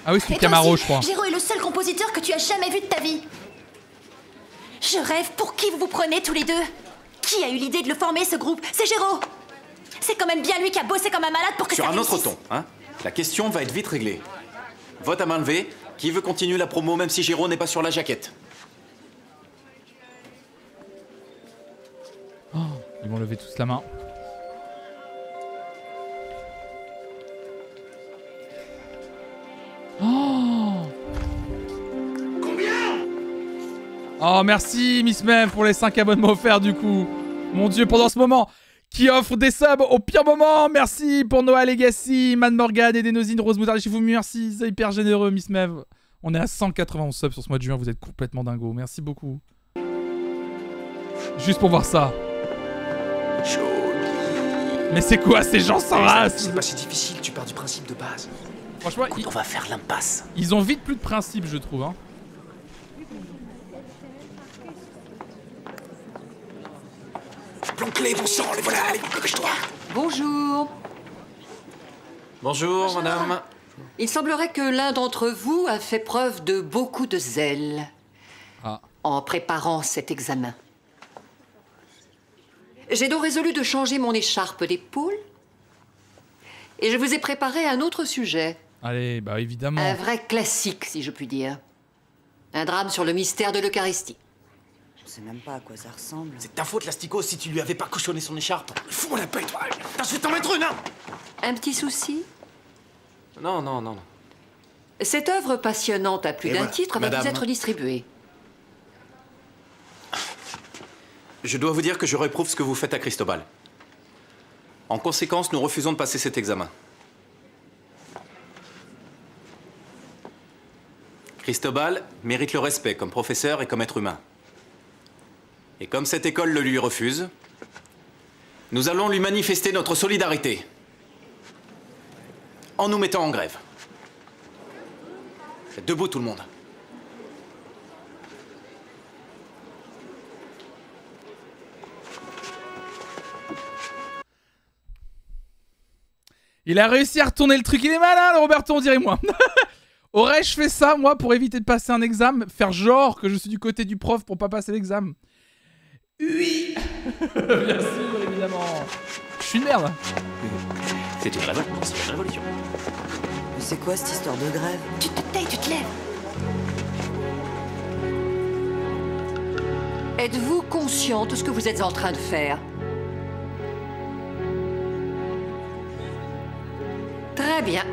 Ah oui, c'est Et une toi Camaro, aussi, je crois. Géro est le seul compositeur que tu as jamais vu de ta vie. Je rêve pour qui vous vous prenez tous les deux. Qui a eu l'idée de le former, ce groupe? C'est Géro. C'est quand même bien lui qui a bossé comme un malade pour que Sur ça un autre réussisse. ton, hein? La question va être vite réglée. Vote à main levée. Qui veut continuer la promo même si Géraud n'est pas sur la jaquette? Oh, ils vont lever tous la main. Oh, oh merci Miss Mem pour les 5 abonnements offerts du coup. Mon dieu, pendant ce moment, qui offre des subs au pire moment. Merci pour Noah Legacy, Man Morgan, Edenosine, Rose Moutarde, chez vous. Merci, c'est hyper généreux Miss Mev. On est à 191 subs sur ce mois de juin, vous êtes complètement dingo. Merci beaucoup. Juste pour voir ça. Mais c'est quoi ces gens sans race? C'est pas si difficile, tu pars du principe de base. Franchement, on va faire l'impasse. Ils ont vite plus de principe, je trouve. Hein. Planque-les, bon sang, les voilà, allez, dépêche-toi. Bonjour. Bonjour, madame. Il semblerait que l'un d'entre vous a fait preuve de beaucoup de zèle en préparant cet examen. J'ai donc résolu de changer mon écharpe d'épaule et je vous ai préparé un autre sujet. Allez, bah évidemment. Un vrai classique, si je puis dire. Un drame sur le mystère de l'Eucharistie. Je sais même pas à quoi ça ressemble. C'est ta faute, l'Astico, si tu lui avais pas cochonné son écharpe. Fous la paix, toi. Putain, je vais t'en mettre une, hein. Un petit souci? Non, non, non, non. Cette œuvre passionnante à plus d'un titre va Madame, vous être distribuée. Je dois vous dire que je réprouve ce que vous faites à Cristobal. En conséquence, nous refusons de passer cet examen. Cristobal mérite le respect comme professeur et comme être humain. Et comme cette école le lui refuse, nous allons lui manifester notre solidarité en nous mettant en grève. Faites debout tout le monde. Il a réussi à retourner le truc, il est malin le Roberto, on dirait moi. Aurais-je fait ça, moi, pour éviter de passer un examen? Faire genre que je suis du côté du prof pour pas passer l'examen? Oui. Bien sûr, évidemment. Je suis une merde. C'est une révolte, non, c'est une révolution. Mais c'est quoi cette histoire de grève? Tu te tais, tu te lèves. Êtes-vous conscient de ce que vous êtes en train de faire? Très bien.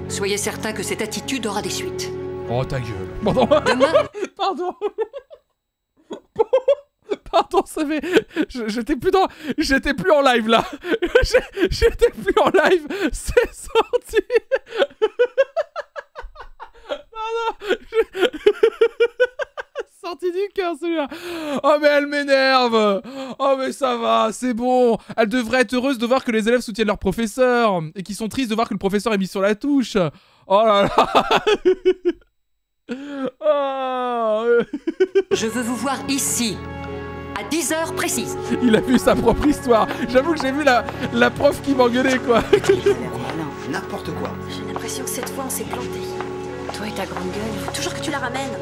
Soyez certain que cette attitude aura des suites. Oh, ta gueule. Pardon. Demain... Pardon. Pardon, ça fait... J'étais plus dans... J'étais plus en live, là. J'étais plus en live. C'est sorti. Pardon. Sorti du cœur, celui-là. Oh, mais elle m'énerve. Oh, mais ça va, c'est bon. Elle devrait être heureuse de voir que les élèves soutiennent leur professeur. Et qu'ils sont tristes de voir que le professeur est mis sur la touche. Oh là là. Oh. Je veux vous voir ici, à 10h précises. Il a vu sa propre histoire. J'avoue que j'ai vu la prof qui m'engueulait, quoi. N'importe quoi. J'ai l'impression que cette fois, on s'est planté. Toi et ta grande gueule, faut toujours que tu la ramènes.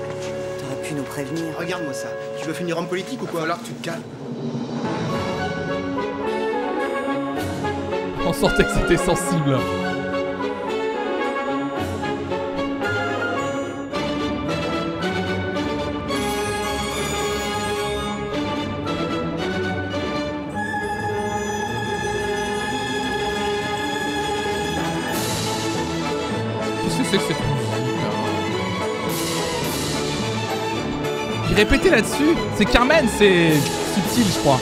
T'aurais pu nous prévenir. Regarde-moi ça. Tu veux finir en politique ou quoi? Alors tu te calmes. On sentait que c'était sensible. Qu'est-ce que c'est que cette musique là? Il répétait là-dessus. C'est Carmen, c'est subtil, je crois.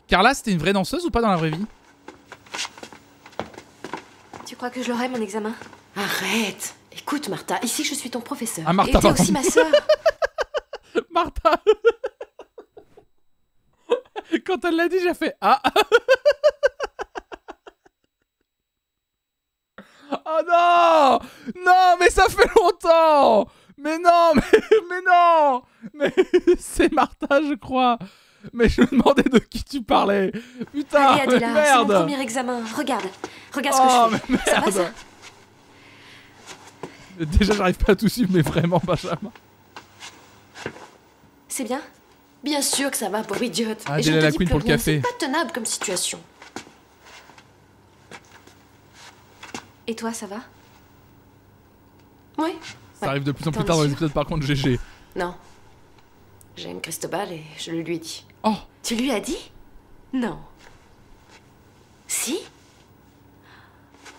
Carla, c'était une vraie danseuse ou pas dans la vraie vie? Tu crois que je l'aurai, mon examen? Arrête. Écoute, Martha, ici je suis ton professeur. Ah, Martha, et t'es aussi ma sœur. Martha. Quand elle l'a dit, j'ai fait ah. Oh non. Non, mais ça fait longtemps. Mais non, mais non. Mais c'est Martha, je crois. Mais je me demandais de qui tu parlais. Putain, Allez, Adela, c'est merde. mon premier examen. Regarde ce que je fais. Mais Ça va, merde. ça? Déjà, j'arrive pas à tout suivre, mais vraiment, Benjamin. C'est bien? Bien sûr que ça va, pauvre idiote. Ah, Et je Adèle ne la te dis Queen plus pour le rien, café. c'est pas tenable comme situation. Et toi, ça va? Oui. Ça arrive de plus en plus tard dans les épisodes, par contre, GG. Non. J'aime Cristobal et je le lui ai dit. Oh! Tu lui as dit? Non. Si?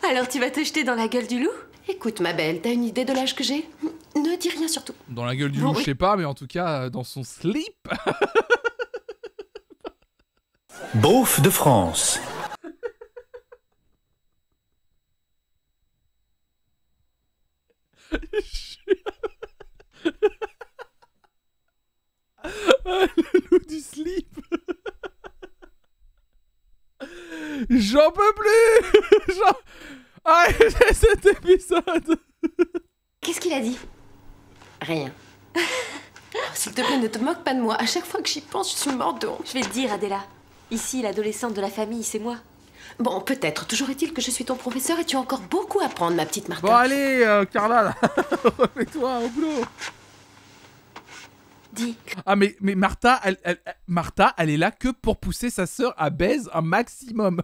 Alors tu vas te jeter dans la gueule du loup? Écoute, ma belle, t'as une idée de l'âge que j'ai? Ne dis rien surtout. Dans la gueule du Bon, loup, oui. je sais pas, mais en tout cas, dans son slip. Beauf de France. Le loup du slip. J'en peux plus. Arrêtez cet épisode. Qu'est-ce qu'il a dit? Rien. S'il te plaît, ne te moque pas de moi. À chaque fois que j'y pense, je suis morte de honte. Je vais te dire, Adela. Ici, l'adolescente de la famille, c'est moi. Bon, peut-être. Toujours est-il que je suis ton professeur et tu as encore beaucoup à apprendre, ma petite Martha. Bon, allez, Carla, là. Remets-toi au boulot. Dis. Ah, mais Martha, Martha, elle est là que pour pousser sa sœur à baise un maximum.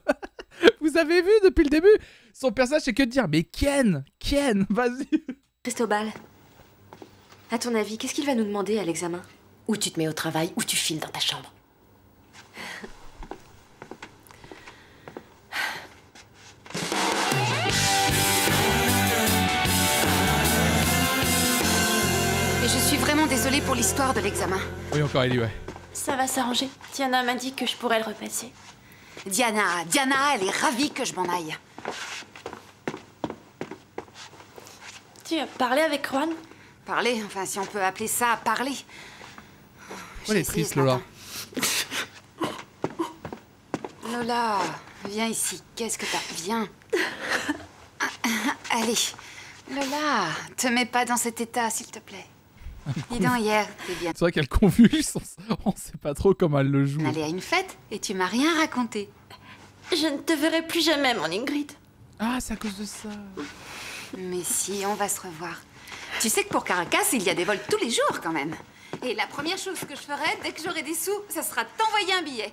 Vous avez vu depuis le début? Son personnage, c'est que de dire, mais Ken, vas-y. Cristobal, à ton avis, qu'est-ce qu'il va nous demander à l'examen? Ou tu te mets au travail, ou tu files dans ta chambre. Et je suis vraiment désolée pour l'histoire de l'examen. Oui, encore Ellie, ouais. Ça va s'arranger. Diana m'a dit que je pourrais le repasser. Diana, elle est ravie que je m'en aille. Tu as parlé avec Juan? Parler, enfin si on peut appeler ça parler. Elle est triste, Lola. Lola, viens ici. Qu'est-ce que t'as? Viens. Allez. Lola, te mets pas dans cet état, s'il te plaît. Dis donc, hier, t'es bien. C'est vrai qu'elle convulse, on sait pas trop comment elle le joue. On allait à une fête et tu m'as rien raconté. Je ne te verrai plus jamais, mon Ingrid. Ah, c'est à cause de ça. Mais si, on va se revoir. Tu sais que pour Caracas, il y a des vols tous les jours quand même. Et la première chose que je ferai, dès que j'aurai des sous, ça sera de t'envoyer un billet.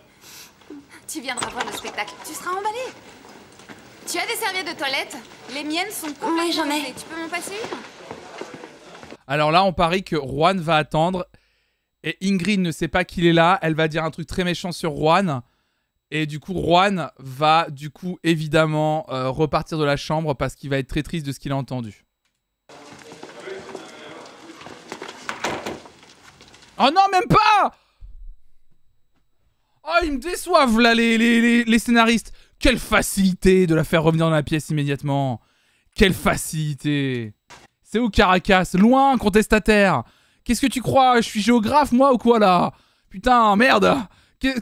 Tu viendras voir le spectacle. Tu seras emballé. Tu as des serviettes de toilette? Les miennes sont complètement Oui, j'en ai. usées. Tu peux m'en passer une? Alors là, on parie que Juan va attendre. Et Ingrid ne sait pas qu'il est là. Elle va dire un truc très méchant sur Juan. Et du coup, Juan va, évidemment, repartir de la chambre parce qu'il va être très triste de ce qu'il a entendu. Oh non, même pas! Oh, ils me déçoivent, là, les scénaristes. Quelle facilité de la faire revenir dans la pièce immédiatement. Quelle facilité. C'est où Caracas? Loin, contestataire. Qu'est-ce que tu crois? Je suis géographe, moi, ou quoi, là? Putain, merde.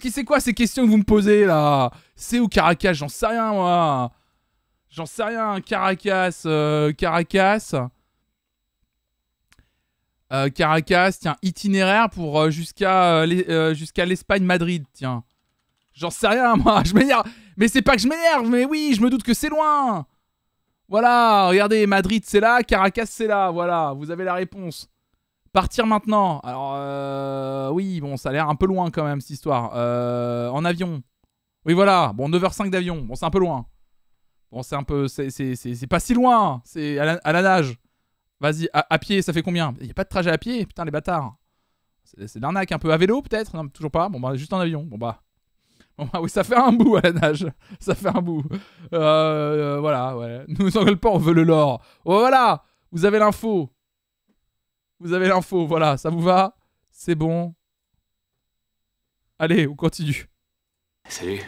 C'est quoi ces questions que vous me posez, là? C'est où Caracas? J'en sais rien, moi. J'en sais rien. Caracas. Caracas, tiens, itinéraire pour jusqu'à l'Espagne-Madrid, tiens. J'en sais rien, moi. Je m'énerve. Mais c'est pas que je m'énerve, mais oui, je me doute que c'est loin. Voilà, regardez, Madrid, c'est là, Caracas, c'est là. Voilà, vous avez la réponse. Partir maintenant. Alors, oui, bon, ça a l'air un peu loin quand même, cette histoire. En avion. Oui, voilà. Bon, 9h05 d'avion. Bon, c'est un peu loin. Bon, c'est un peu... C'est pas si loin. C'est à la nage. Vas-y, à pied, ça fait combien? Il n'y a pas de trajet à pied? Putain, les bâtards. C'est de l'arnaque un peu. À vélo, peut-être? Non, toujours pas. Bon, bah, juste en avion. Bon, bah, oui, ça fait un bout à la nage. Ça fait un bout. Voilà, ouais. Nous engueule pas, on veut le lore. Oh, voilà. Vous avez l'info. Vous avez l'info, voilà. Ça vous va? C'est bon. Allez, on continue. Salut.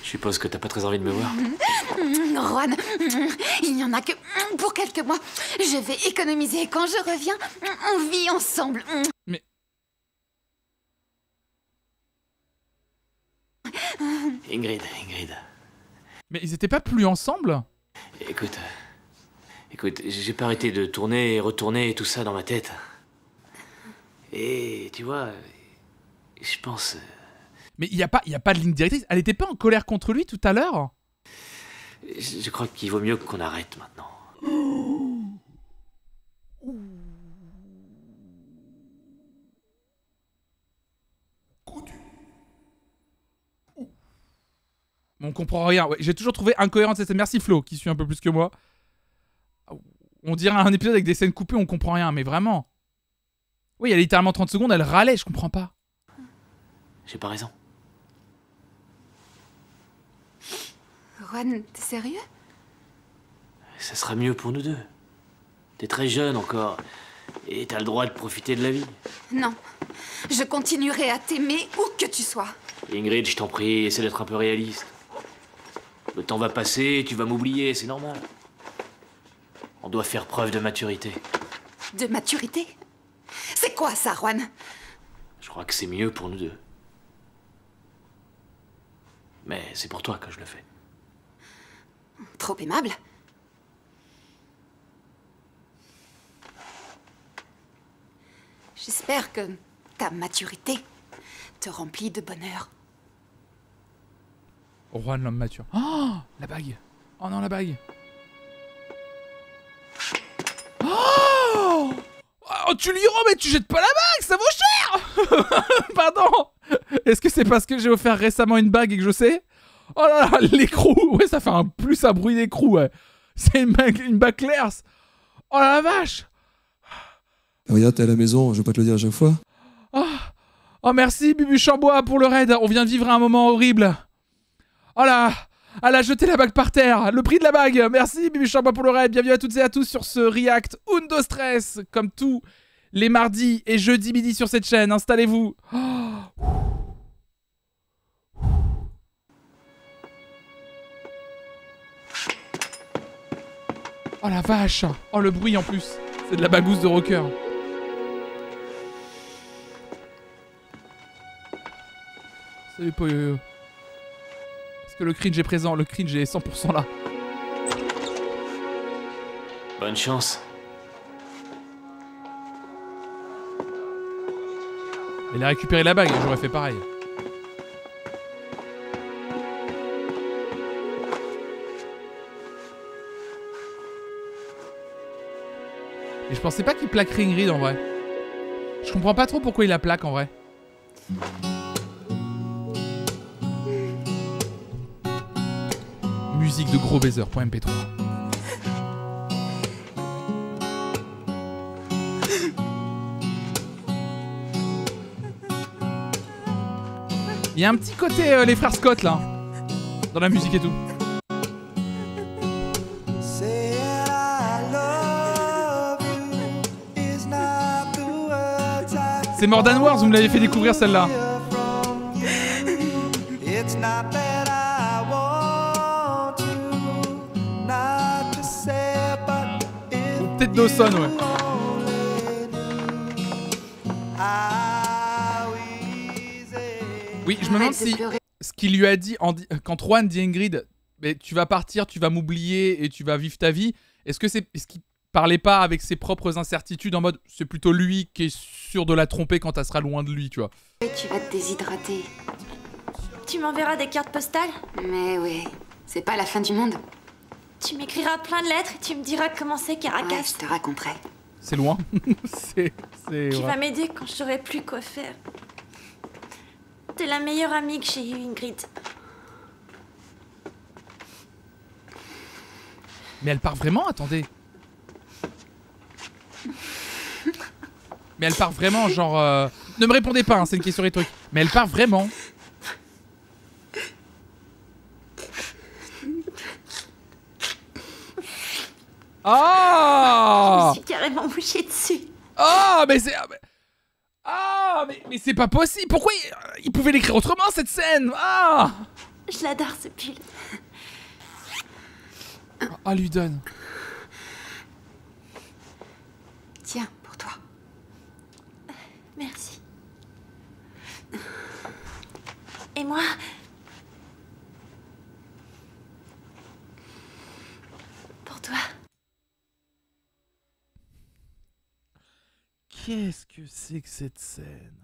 Je suppose que t'as pas très envie de me voir. Juan, il n'y en a que pour quelques mois. Je vais économiser et quand je reviens, on vit ensemble. Mais... Ingrid. Mais ils étaient pas plus ensemble? Écoute, j'ai pas arrêté de tourner et retourner tout ça dans ma tête. Et tu vois, je pense... Mais il y a pas de ligne directrice. Elle était pas en colère contre lui tout à l'heure? Je crois qu'il vaut mieux qu'on arrête maintenant. On comprend rien. Ouais, j'ai toujours trouvé incohérente cette scène. Merci Flo, qui suit un peu plus que moi. On dirait un épisode avec des scènes coupées, on comprend rien, mais vraiment. Oui, il y a littéralement 30 secondes, elle râlait, je comprends pas. J'ai pas raison. Juan, t'es sérieux? Ça sera mieux pour nous deux. T'es très jeune encore, et t'as le droit de profiter de la vie. Non. Je continuerai à t'aimer où que tu sois. Ingrid, je t'en prie, essaie d'être un peu réaliste. Le temps va passer, tu vas m'oublier, c'est normal. On doit faire preuve de maturité. De maturité? C'est quoi ça, Juan? Je crois que c'est mieux pour nous deux. Mais c'est pour toi que je le fais. Trop aimable. J'espère que ta maturité te remplit de bonheur. Juan, l'homme mature. Oh, la bague. Oh non, la bague. Oh, oh, tu lui rends, mais tu jettes pas la bague, ça vaut cher. Pardon. Est-ce que c'est parce que j'ai offert récemment une bague et que je sais? Oh là là, l'écrou. Ouais, ça fait plus un bruit d'écrou, ouais. C'est une bague claire. Oh la vache. Regarde, t'es à la maison, je vais pas te le dire à chaque fois. Oh, oh merci, Bubu Chambois, pour le raid. On vient de vivre un moment horrible. Oh là, elle a jeté la bague par terre. Le prix de la bague. Merci, Bubu Chambois, pour le raid. Bienvenue à toutes et à tous sur ce React Undo Stress, comme tous les mardis et jeudis midi sur cette chaîne. Installez-vous. Oh la vache. Oh le bruit en plus. C'est de la bagousse de rocker. Salut Poyoyo. Est-ce que le cringe est présent? Le cringe est 100% là. Bonne chance. Elle a récupéré la bague, j'aurais fait pareil. Et je pensais pas qu'il plaquerait Ingrid en vrai. Je comprends pas trop pourquoi il la plaque en vrai. Musique de gros baiser.mp3. Il y a un petit côté les frères Scott là. Dans la musique et tout. C'est More Than Words, vous me l'avez fait découvrir celle-là. Ou peut-être Dawson, ouais. Oui, je me demande si ce qu'il lui a dit quand Juan dit Ingrid, mais tu vas partir, tu vas m'oublier et tu vas vivre ta vie. Est-ce qu'il parlait pas avec ses propres incertitudes en mode c'est plutôt lui qui est sûr de la tromper quand elle sera loin de lui, tu vois. Tu vas te déshydrater. Tu m'enverras des cartes postales? Mais oui, c'est pas la fin du monde. Tu m'écriras plein de lettres et tu me diras comment c'est Caracas. Ouais, je te raconterai. C'est loin. Tu vas m'aider quand je saurai plus quoi faire. T'es la meilleure amie que j'ai eue, Ingrid. Mais elle part vraiment? Attendez. Mais elle part vraiment, genre... Ne me répondez pas, hein, c'est une question rhétorique. Mais elle part vraiment. Ah! Je me suis carrément mouché dessus. Ah, mais c'est... Ah, mais c'est pas possible. Pourquoi il pouvait l'écrire autrement, cette scène? Ah! Je l'adore, ce pull. Ah, lui donne. Tiens, pour toi. Merci. Et moi? Pour toi. Qu'est-ce que c'est que cette scène?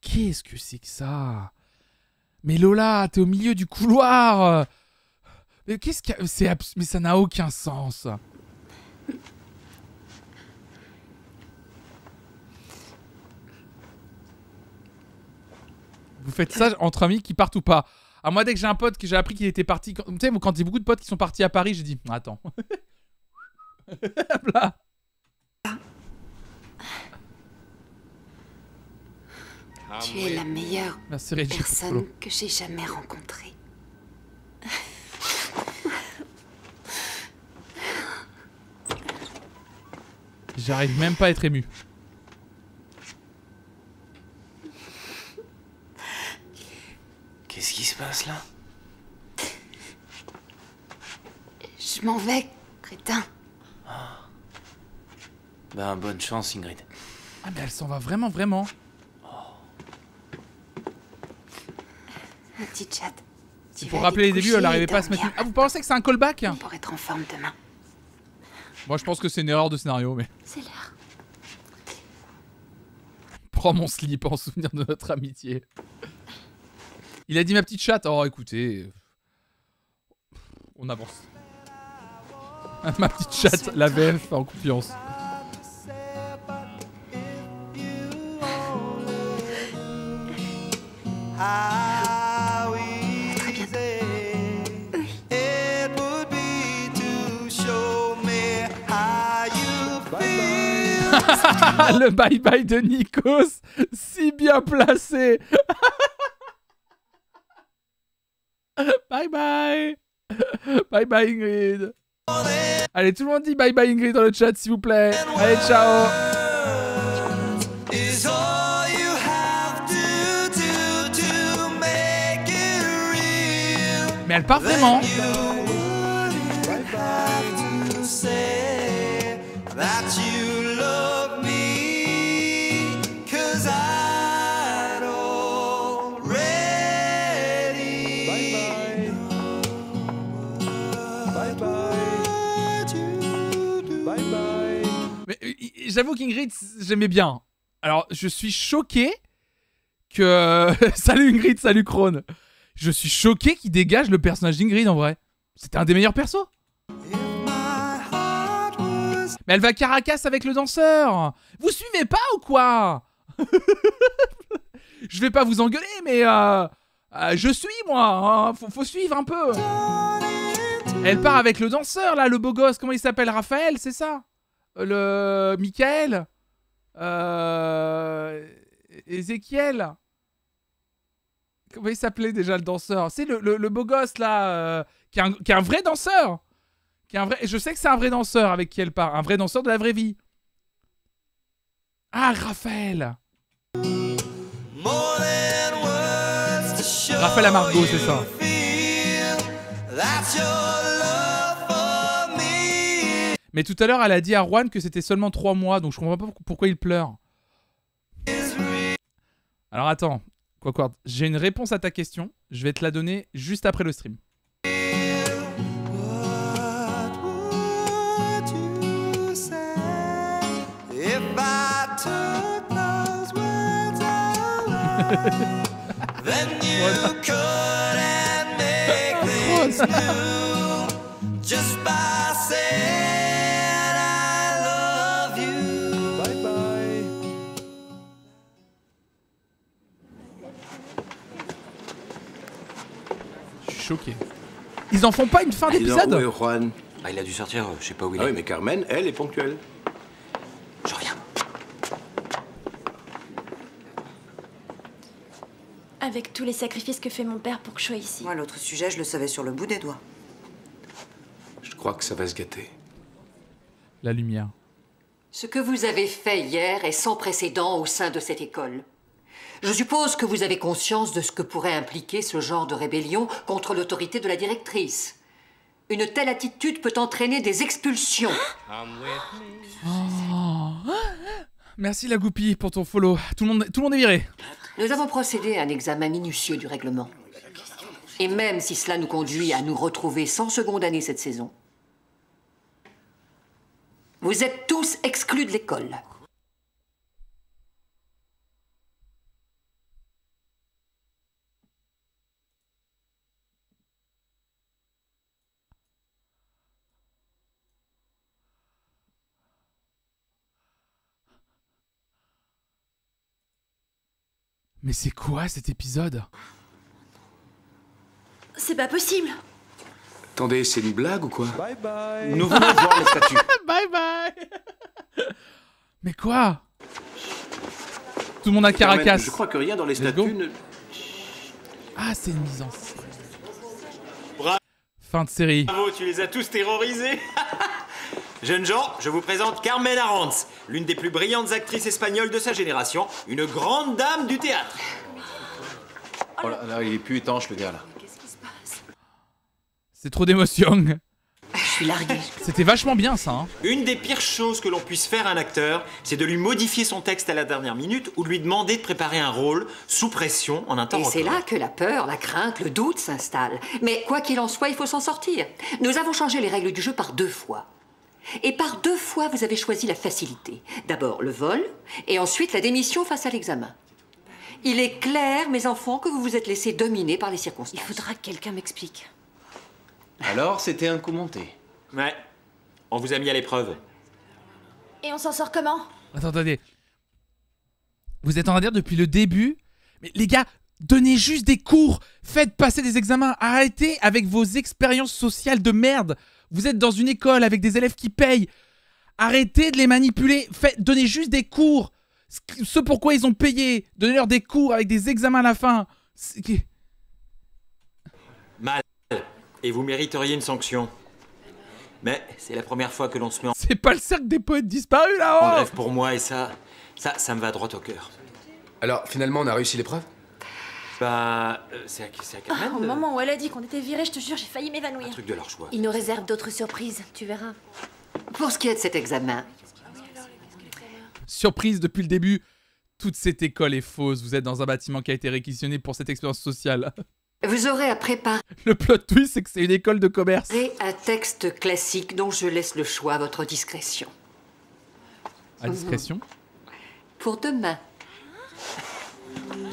Qu'est-ce que c'est que ça? Mais Lola, t'es au milieu du couloir. Mais qu'est-ce que mais ça n'a aucun sens. Vous faites ça entre amis qui partent ou pas? Ah, moi, dès que j'ai un pote que j'ai appris qu'il était parti... Tu sais, quand il y a beaucoup de potes qui sont partis à Paris, j'ai dit, attends. Hop là. Tu es la meilleure personne que j'ai jamais rencontrée. J'arrive même pas à être ému. Qu'est-ce qui se passe là? Je m'en vais, crétin. Ben, bonne chance, Ingrid. Ah, mais elle s'en va vraiment, vraiment. Ma petite chatte. C'est pour rappeler les débuts, elle n'arrivait pas à se mettre... Ah, vous pensez que c'est un callback? Pour être en forme demain. Moi, je pense que c'est une erreur de scénario, mais... C'est l'heure. Prends mon slip en souvenir de notre amitié. Il a dit ma petite chatte. Oh, écoutez... On avance. Ma petite chatte, la VF en confiance. Le bye-bye de Nikos, si bien placé. Bye-bye. Bye-bye Ingrid. Allez, tout le monde dit bye-bye Ingrid dans le chat, s'il vous plaît. Allez, ciao. Mais elle part vraiment. J'avoue qu'Ingrid, j'aimais bien. Alors, je suis choqué que... Salut Ingrid, salut Krone. Je suis choqué qu'il dégage le personnage d'Ingrid, en vrai. C'était un des meilleurs persos. Mais elle va Caracas avec le danseur. Vous suivez pas ou quoi? Je vais pas vous engueuler, mais... je suis, moi. Hein. Faut suivre un peu. Elle part avec le danseur, là, le beau gosse. Comment il s'appelle? Raphaël, c'est ça? Le... Michael, Ézéchiel. Comment il s'appelait déjà le danseur? C'est le beau gosse là, qui est un vrai danseur. Je sais que c'est un vrai danseur avec qui elle part. Un vrai danseur de la vraie vie. Ah, Raphaël. Raphaël Amargo, c'est ça. Mais tout à l'heure, elle a dit à Juan que c'était seulement 3 mois, donc je comprends pas pourquoi il pleure. Alors attends, Quackwards, j'ai une réponse à ta question. Je vais te la donner juste après le stream. Choqué. Ils en font pas une fin d'épisode? Oui, Juan. Ah, il a dû sortir, je sais pas où il Ah est. oui, mais Carmen, elle, est ponctuelle. Je reviens. Avec tous les sacrifices que fait mon père pour que je sois ici. Moi, l'autre sujet, je le savais sur le bout des doigts. Je crois que ça va se gâter. La lumière. Ce que vous avez fait hier est sans précédent au sein de cette école. Je suppose que vous avez conscience de ce que pourrait impliquer ce genre de rébellion contre l'autorité de la directrice. Une telle attitude peut entraîner des expulsions. Oh. Merci la goupille pour ton follow. Tout le monde est viré. Nous avons procédé à un examen minutieux du règlement. Et même si cela nous conduit à nous retrouver sans seconde année cette saison, vous êtes tous exclus de l'école. Mais c'est quoi cet épisode? C'est pas possible. Attendez, c'est une blague ou quoi? Bye bye. Nous venons de voir les statues. Bye bye. Mais quoi? Tout le monde à Caracas. Je crois que rien dans les Let's go. statues ne... Ah, c'est une mise en scène. Bravo, Fin de série. tu les as tous terrorisés. Jeunes gens, je vous présente Carmen Arantz, l'une des plus brillantes actrices espagnoles de sa génération, une grande dame du théâtre. Oh là, là, il est plus étanche, le gars, là. C'est trop d'émotion. Je suis larguée. C'était vachement bien ça. Hein. Une des pires choses que l'on puisse faire à un acteur, c'est de lui modifier son texte à la dernière minute ou de lui demander de préparer un rôle sous pression en un temps Et c'est record. là que la peur, la crainte, le doute s'installent. Mais quoi qu'il en soit, il faut s'en sortir. Nous avons changé les règles du jeu par 2 fois. Et par 2 fois, vous avez choisi la facilité. D'abord le vol, et ensuite la démission face à l'examen. Il est clair, mes enfants, que vous vous êtes laissés dominer par les circonstances. Il faudra que quelqu'un m'explique. Alors, c'était un coup monté. Ouais, on vous a mis à l'épreuve. Et on s'en sort comment? Attendez. Vous êtes en train de dire depuis le début. Mais les gars, donnez juste des cours. Faites passer des examens. Arrêtez avec vos expériences sociales de merde. Vous êtes dans une école avec des élèves qui payent. Arrêtez de les manipuler. Donnez juste des cours. Ce pourquoi ils ont payé. Donnez-leur des cours avec des examens à la fin. Mal. Et vous mériteriez une sanction. Mais c'est la première fois que l'on se met C'est pas le cercle des poètes disparus là-haut. en grève pour moi et ça me va droit au cœur. Alors, finalement, on a réussi l'épreuve? Bah, c'est à Carmen. Au moment où elle a dit qu'on était virés, je te jure, j'ai failli m'évanouir. Un truc de leur choix. Il nous réserve d'autres surprises, tu verras. Pour ce qui est de cet examen, Surprise depuis le début. Toute cette école est fausse. Vous êtes dans un bâtiment qui a été réquisitionné pour cette expérience sociale. vous aurez à préparer Le plot twist, c'est que c'est une école de commerce. un texte classique dont je laisse le choix à votre discrétion. À discrétion. Pour demain.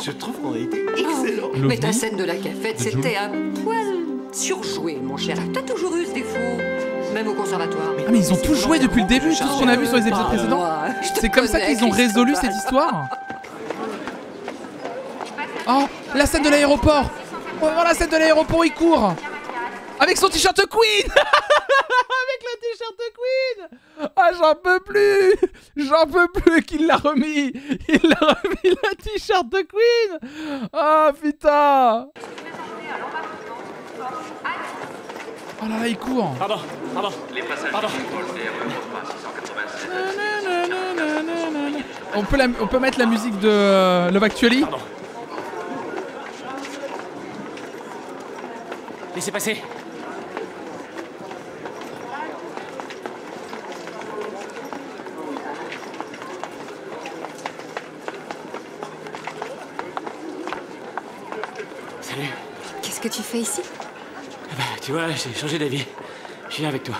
Je trouve qu'on a été Excellent. L'ovni Mais ta scène de la cafette, de c'était un poil surjoué, mon cher. T'as toujours eu ce défaut, même au conservatoire. Ah mais ils ont tout joué depuis le début, tout ce qu'on a vu sur les épisodes précédents. C'est comme ça qu'ils ont résolu cette histoire. Oh, la scène de l'aéroport. On va voir la scène de l'aéroport, il court. Avec son t-shirt Queen. Avec le t-shirt Queen. Ah, j'en peux plus. J'en peux plus qu'il l'a remis. Il l'a remis le t-shirt de Queen. Ah, putain. Oh là là, il court. Pardon. Pardon. On peut mettre la musique de Love Actually. Pardon. Laissez passer. Salut. Qu'est-ce que tu fais ici? Bah, tu vois, j'ai changé d'avis. Je viens avec toi.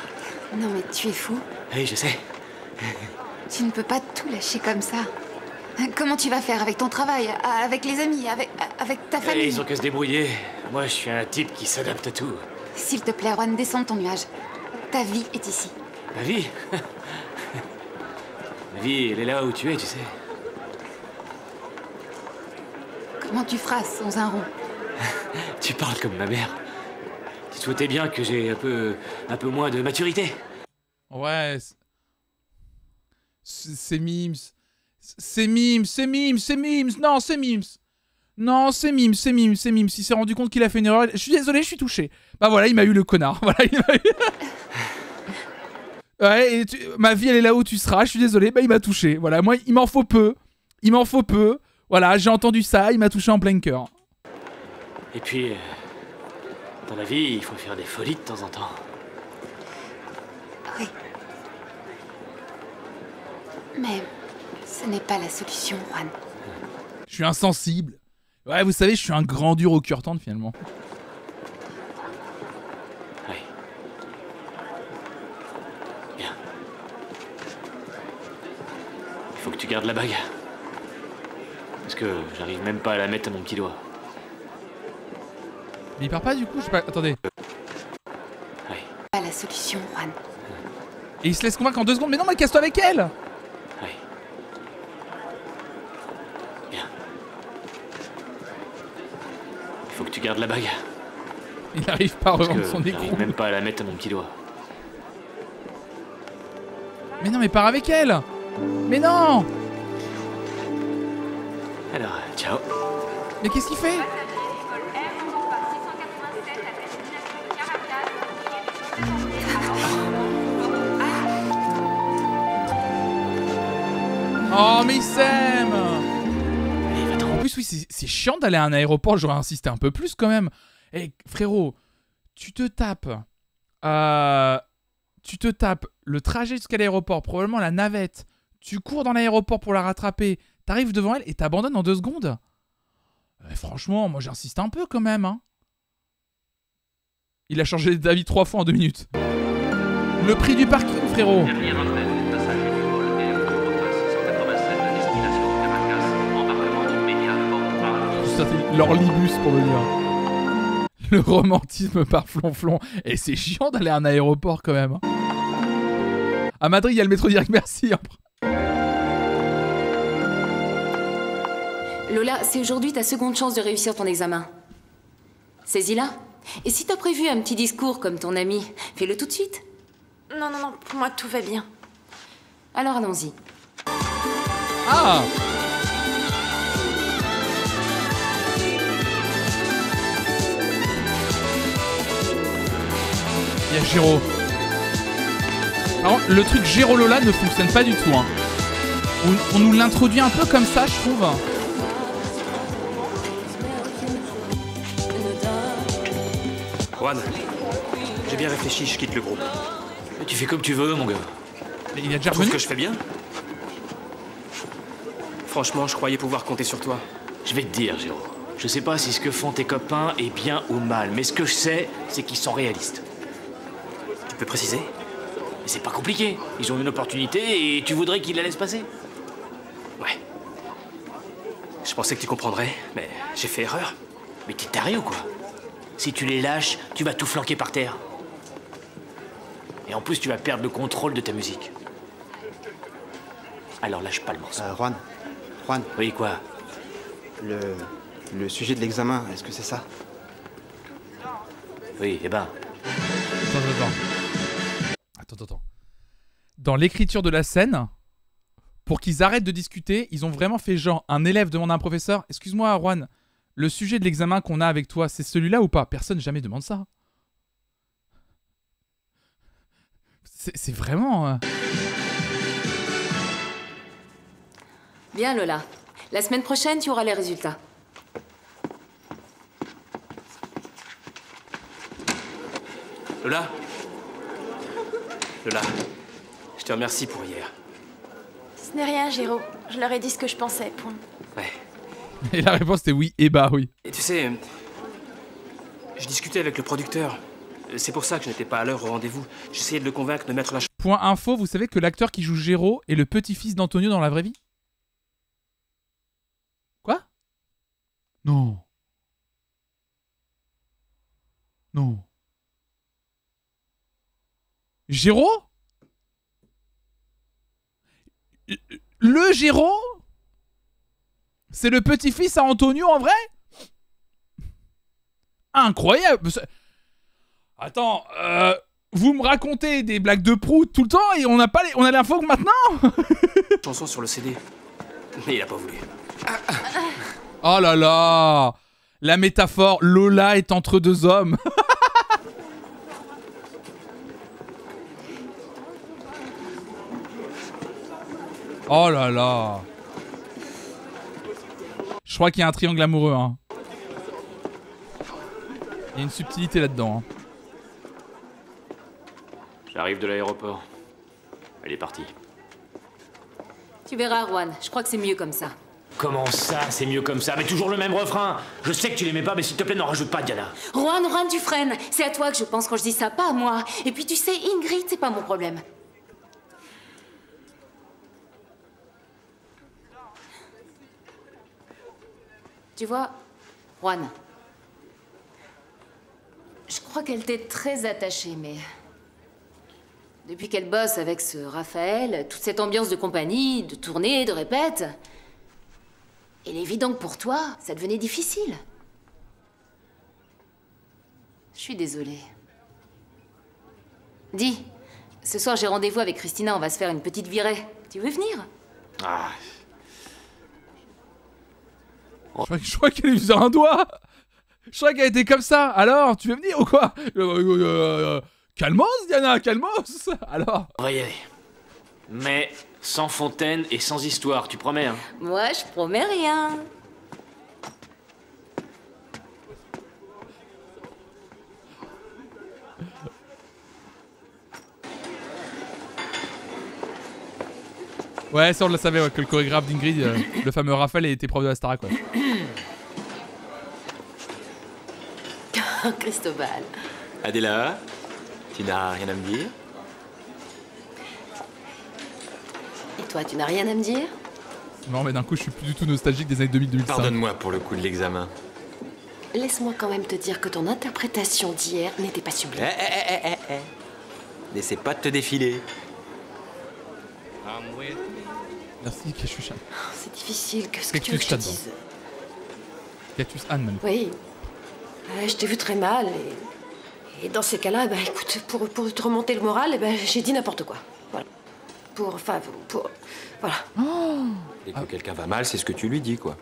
Non mais tu es fou. Oui, je sais. Tu ne peux pas tout lâcher comme ça. Comment tu vas faire avec ton travail, avec les amis, avec ta famille? Ils ont qu'à se débrouiller. Moi, je suis un type qui s'adapte à tout. S'il te plaît, Juan, descends de ton nuage. Ta vie est ici. Ma vie Ma vie, elle est là où tu es, tu sais. Comment tu feras sans un rond? Tu parles comme ma mère. Tu souhaitais bien que j'ai un peu moins de maturité. Ouais. C'est Mims. C'est Mims. Non, c'est Mims. Non, c'est Mims. Il s'est rendu compte qu'il a fait une erreur. Je suis désolé, je suis touché. Bah voilà, il m'a eu le connard. Voilà, il m'a eu. Ouais, et ma vie, elle est là où tu seras. Je suis désolé, bah il m'a touché. Voilà, moi, il m'en faut peu. Voilà, j'ai entendu ça, il m'a touché en plein cœur. Et puis, dans la vie, il faut faire des folies de temps en temps. Oui. Mais ce n'est pas la solution, Juan. Je suis insensible. Ouais, vous savez, je suis un grand dur au cœur tendre finalement. Oui. Bien. Il faut que tu gardes la bague. Parce que j'arrive même pas à la mettre à mon petit doigt. Mais il part pas du coup, je sais pas. Attendez. Oui. Pas la solution, Juan. Et il se laisse convaincre en 2 secondes. Mais non, mais casse-toi avec elle. Oui. Bien. faut que tu gardes la bague. Il n'arrive pas à revendre son écrou. J'arrive même pas à la mettre à mon petit doigt. Mais non, mais pars avec elle. Mais non. Alors, ciao. Mais qu'est-ce qu'il fait? Oh, mais il s'aime. En plus, oui, c'est chiant d'aller à un aéroport. J'aurais insisté un peu plus quand même. Eh, frérot, tu te tapes le trajet jusqu'à l'aéroport, probablement la navette. Tu cours dans l'aéroport pour la rattraper. T'arrives devant elle et t'abandonnes en 2 secondes. Franchement, moi j'insiste un peu quand même. Hein. Il a changé d'avis 3 fois en 2 minutes. Le prix du parking, frérot. L'orlibus pour venir. Le romantisme par flonflon. Et c'est chiant d'aller à un aéroport quand même. À Madrid, il y a le métro direct, merci. Lola, c'est aujourd'hui ta seconde chance de réussir ton examen. Saisis-la. Et si t'as prévu un petit discours comme ton ami, fais-le tout de suite. Non, non, non, pour moi tout va bien. Alors allons-y. Ah! Il y a Géro. Par contre, le truc Géro Lola ne fonctionne pas du tout. Hein. On nous l'introduit un peu comme ça, je trouve. Juan, j'ai bien réfléchi, je quitte le groupe. Mais tu fais comme tu veux, mon gars. Mais il a déjà Tu trouves revenu. que je fais bien? Franchement, je croyais pouvoir compter sur toi. Je vais te dire, Géro. Je sais pas si ce que font tes copains est bien ou mal, mais ce que je sais, c'est qu'ils sont réalistes. Tu peux préciser? Mais c'est pas compliqué. Ils ont une opportunité et tu voudrais qu'ils la laissent passer? Ouais. Je pensais que tu comprendrais, mais j'ai fait erreur. Mais t'es taré ou quoi? Si tu les lâches, tu vas tout flanquer par terre. Et en plus, tu vas perdre le contrôle de ta musique. Alors lâche pas le morceau. Juan. Oui, quoi? Le sujet de l'examen, est-ce que c'est ça? Oui, eh ben... Attends. Dans l'écriture de la scène, pour qu'ils arrêtent de discuter, ils ont vraiment fait genre, un élève demande à un professeur, « Excuse-moi, Juan, le sujet de l'examen qu'on a avec toi, c'est celui-là ou pas ?» Personne jamais demande ça. C'est vraiment... Bien, Lola. La semaine prochaine, tu auras les résultats. Lola, je te remercie pour hier. Ce n'est rien, Géro. Je leur ai dit ce que je pensais, point. Ouais. Et la réponse était oui, et bah oui. Et tu sais, je discutais avec le producteur. C'est pour ça que je n'étais pas à l'heure au rendez-vous. J'essayais de le convaincre de mettre la... Point info, vous savez que l'acteur qui joue Géro est le petit-fils d'Antonio dans la vraie vie? Quoi? Non. Non. Géro? Le Géro? C'est le petit-fils à Antonio en vrai? Incroyable! Attends, vous me racontez des blagues de prout tout le temps et on a l'info que maintenant? Chanson sur le CD. Mais il a pas voulu. Oh là là! La métaphore, Lola est entre 2 hommes. Oh là là! Je crois qu'il y a un triangle amoureux. Hein. Il y a une subtilité là-dedans. Hein. J'arrive de l'aéroport. Elle est partie. Tu verras, Juan. Je crois que c'est mieux comme ça. Comment ça, c'est mieux comme ça? Mais toujours le même refrain. Je sais que tu l'aimais pas, mais s'il te plaît, n'en rajoute pas, Diana. Juan, tu freines. C'est à toi que je pense quand je dis ça, pas à moi. Et puis tu sais, Ingrid, c'est pas mon problème. Tu vois, Juan, je crois qu'elle t'est très attachée, mais... Depuis qu'elle bosse avec ce Raphaël, toute cette ambiance de compagnie, de tournée, de répète... Il est évident que pour toi, ça devenait difficile. Je suis désolée. Dis, ce soir j'ai rendez-vous avec Christina, on va se faire une petite virée. Tu veux venir? Ah. Je crois qu'elle lui faisait un doigt. Je crois qu'elle était comme ça. Alors, tu veux venir ou quoi? Calmos, Diana, calmos. Alors. On va y aller. Mais sans fontaine et sans histoire, tu promets, hein? Moi, je promets rien. Ouais, ça on le savait, ouais, que le chorégraphe d'Ingrid, le fameux Raphaël, était prof de la Starac, ouais. Cristobal. Adela, tu n'as rien à me dire? Et toi, tu n'as rien à me dire? Non, mais d'un coup, je suis plus du tout nostalgique des années 2000-2005. Pardonne-moi pour le coup de l'examen. Laisse-moi quand même te dire que ton interprétation d'hier n'était pas sublime. N'essaie pas de te défiler. Merci, Cactus Anne. C'est difficile, qu'est-ce que tu veux que je te dise? Cactus Anne, même. Oui. Je t'ai vu très mal et dans ces cas-là, bah écoute, pour te remonter le moral, j'ai dit n'importe quoi. Voilà. Voilà. Dès que quelqu'un va mal, c'est ce que tu lui dis, quoi.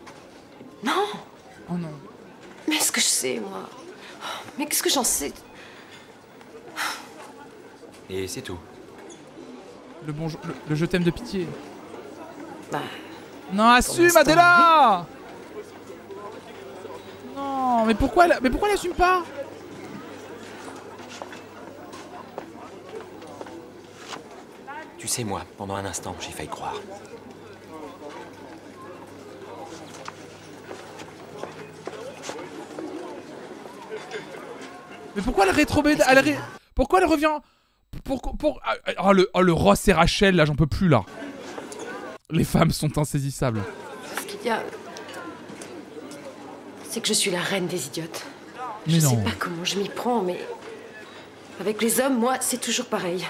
Non. Oh non. Mais est-ce que je sais, moi? Mais qu'est-ce que j'en sais? Et c'est tout. Le bonjour, le je t'aime de pitié. Bah. Non, assume, Adela! Non, mais pourquoi elle assume pas? Tu sais, moi, pendant un instant, j'ai failli croire. Mais pourquoi elle rétrobède? Pourquoi elle revient? Oh, le Ross et Rachel, là, j'en peux plus, là. Les femmes sont insaisissables. Ce qu'il y a, c'est que je suis la reine des idiotes. Mais je non. sais pas comment je m'y prends, mais avec les hommes, moi, c'est toujours pareil.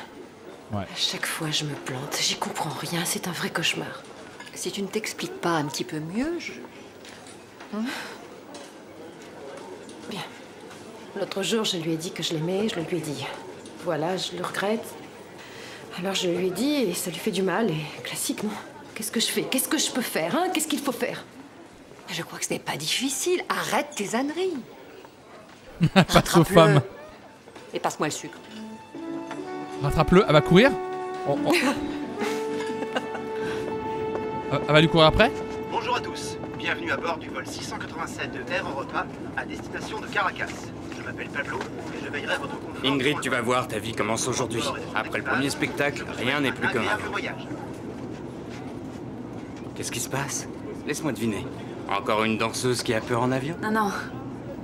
Ouais. À chaque fois, je me plante. J'y comprends rien. C'est un vrai cauchemar. Si tu ne t'expliques pas un petit peu mieux, Bien. L'autre jour, je lui ai dit que je l'aimais. Je le lui ai dit. Voilà, je le regrette. Alors je lui ai dit et ça lui fait du mal. Et classique, non? Qu'est-ce que je fais? Qu'est-ce que je peux faire, hein? Qu'est-ce qu'il faut faire? Je crois que ce n'est pas difficile. Arrête tes âneries. Face aux femmes. Et passe-moi le sucre. Rattrape-le, elle va courir. Elle va lui courir après. Bonjour à tous, bienvenue à bord du vol 687 de Air Europa à destination de Caracas. Je m'appelle Pablo et je veillerai à votre confort. Ingrid, tu vas voir, ta vie commence aujourd'hui. Après le premier spectacle, rien n'est plus comme avant. Qu'est-ce qui se passe? Laisse-moi deviner. Encore une danseuse qui a peur en avion? Non,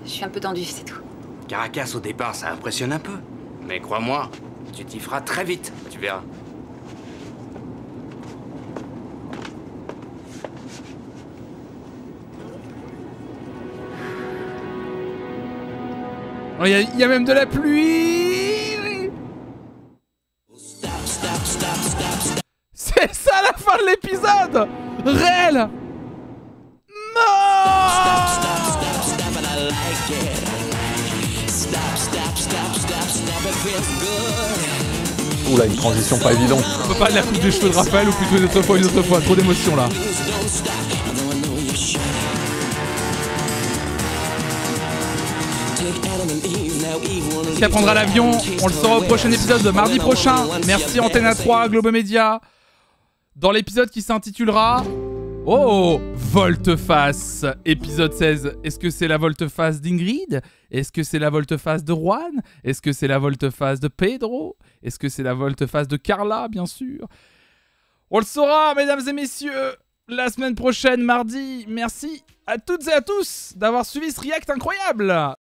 je suis un peu tendue, c'est tout. Caracas, au départ, ça impressionne un peu. Mais crois-moi, tu t'y feras très vite, tu verras. Oh, il y a même de la pluie. C'est ça la fin de l'épisode. Réel. Oula, une transition pas évidente. On peut pas de la coupe des cheveux de Raphaël ou plutôt une autre fois, trop d'émotion là. Qui prendra l'avion, on le saura au prochain épisode de mardi prochain. Merci Antenne A3, Globomédia. Dans l'épisode qui s'intitulera Oh, Volte-Face, épisode 16. Est-ce que c'est la volte-face d'Ingrid? Est-ce que c'est la volte-face de Juan? Est-ce que c'est la volte-face de Pedro? Est-ce que c'est la volte-face de Carla, bien sûr? On le saura, mesdames et messieurs, la semaine prochaine, mardi. Merci à toutes et à tous d'avoir suivi ce react incroyable.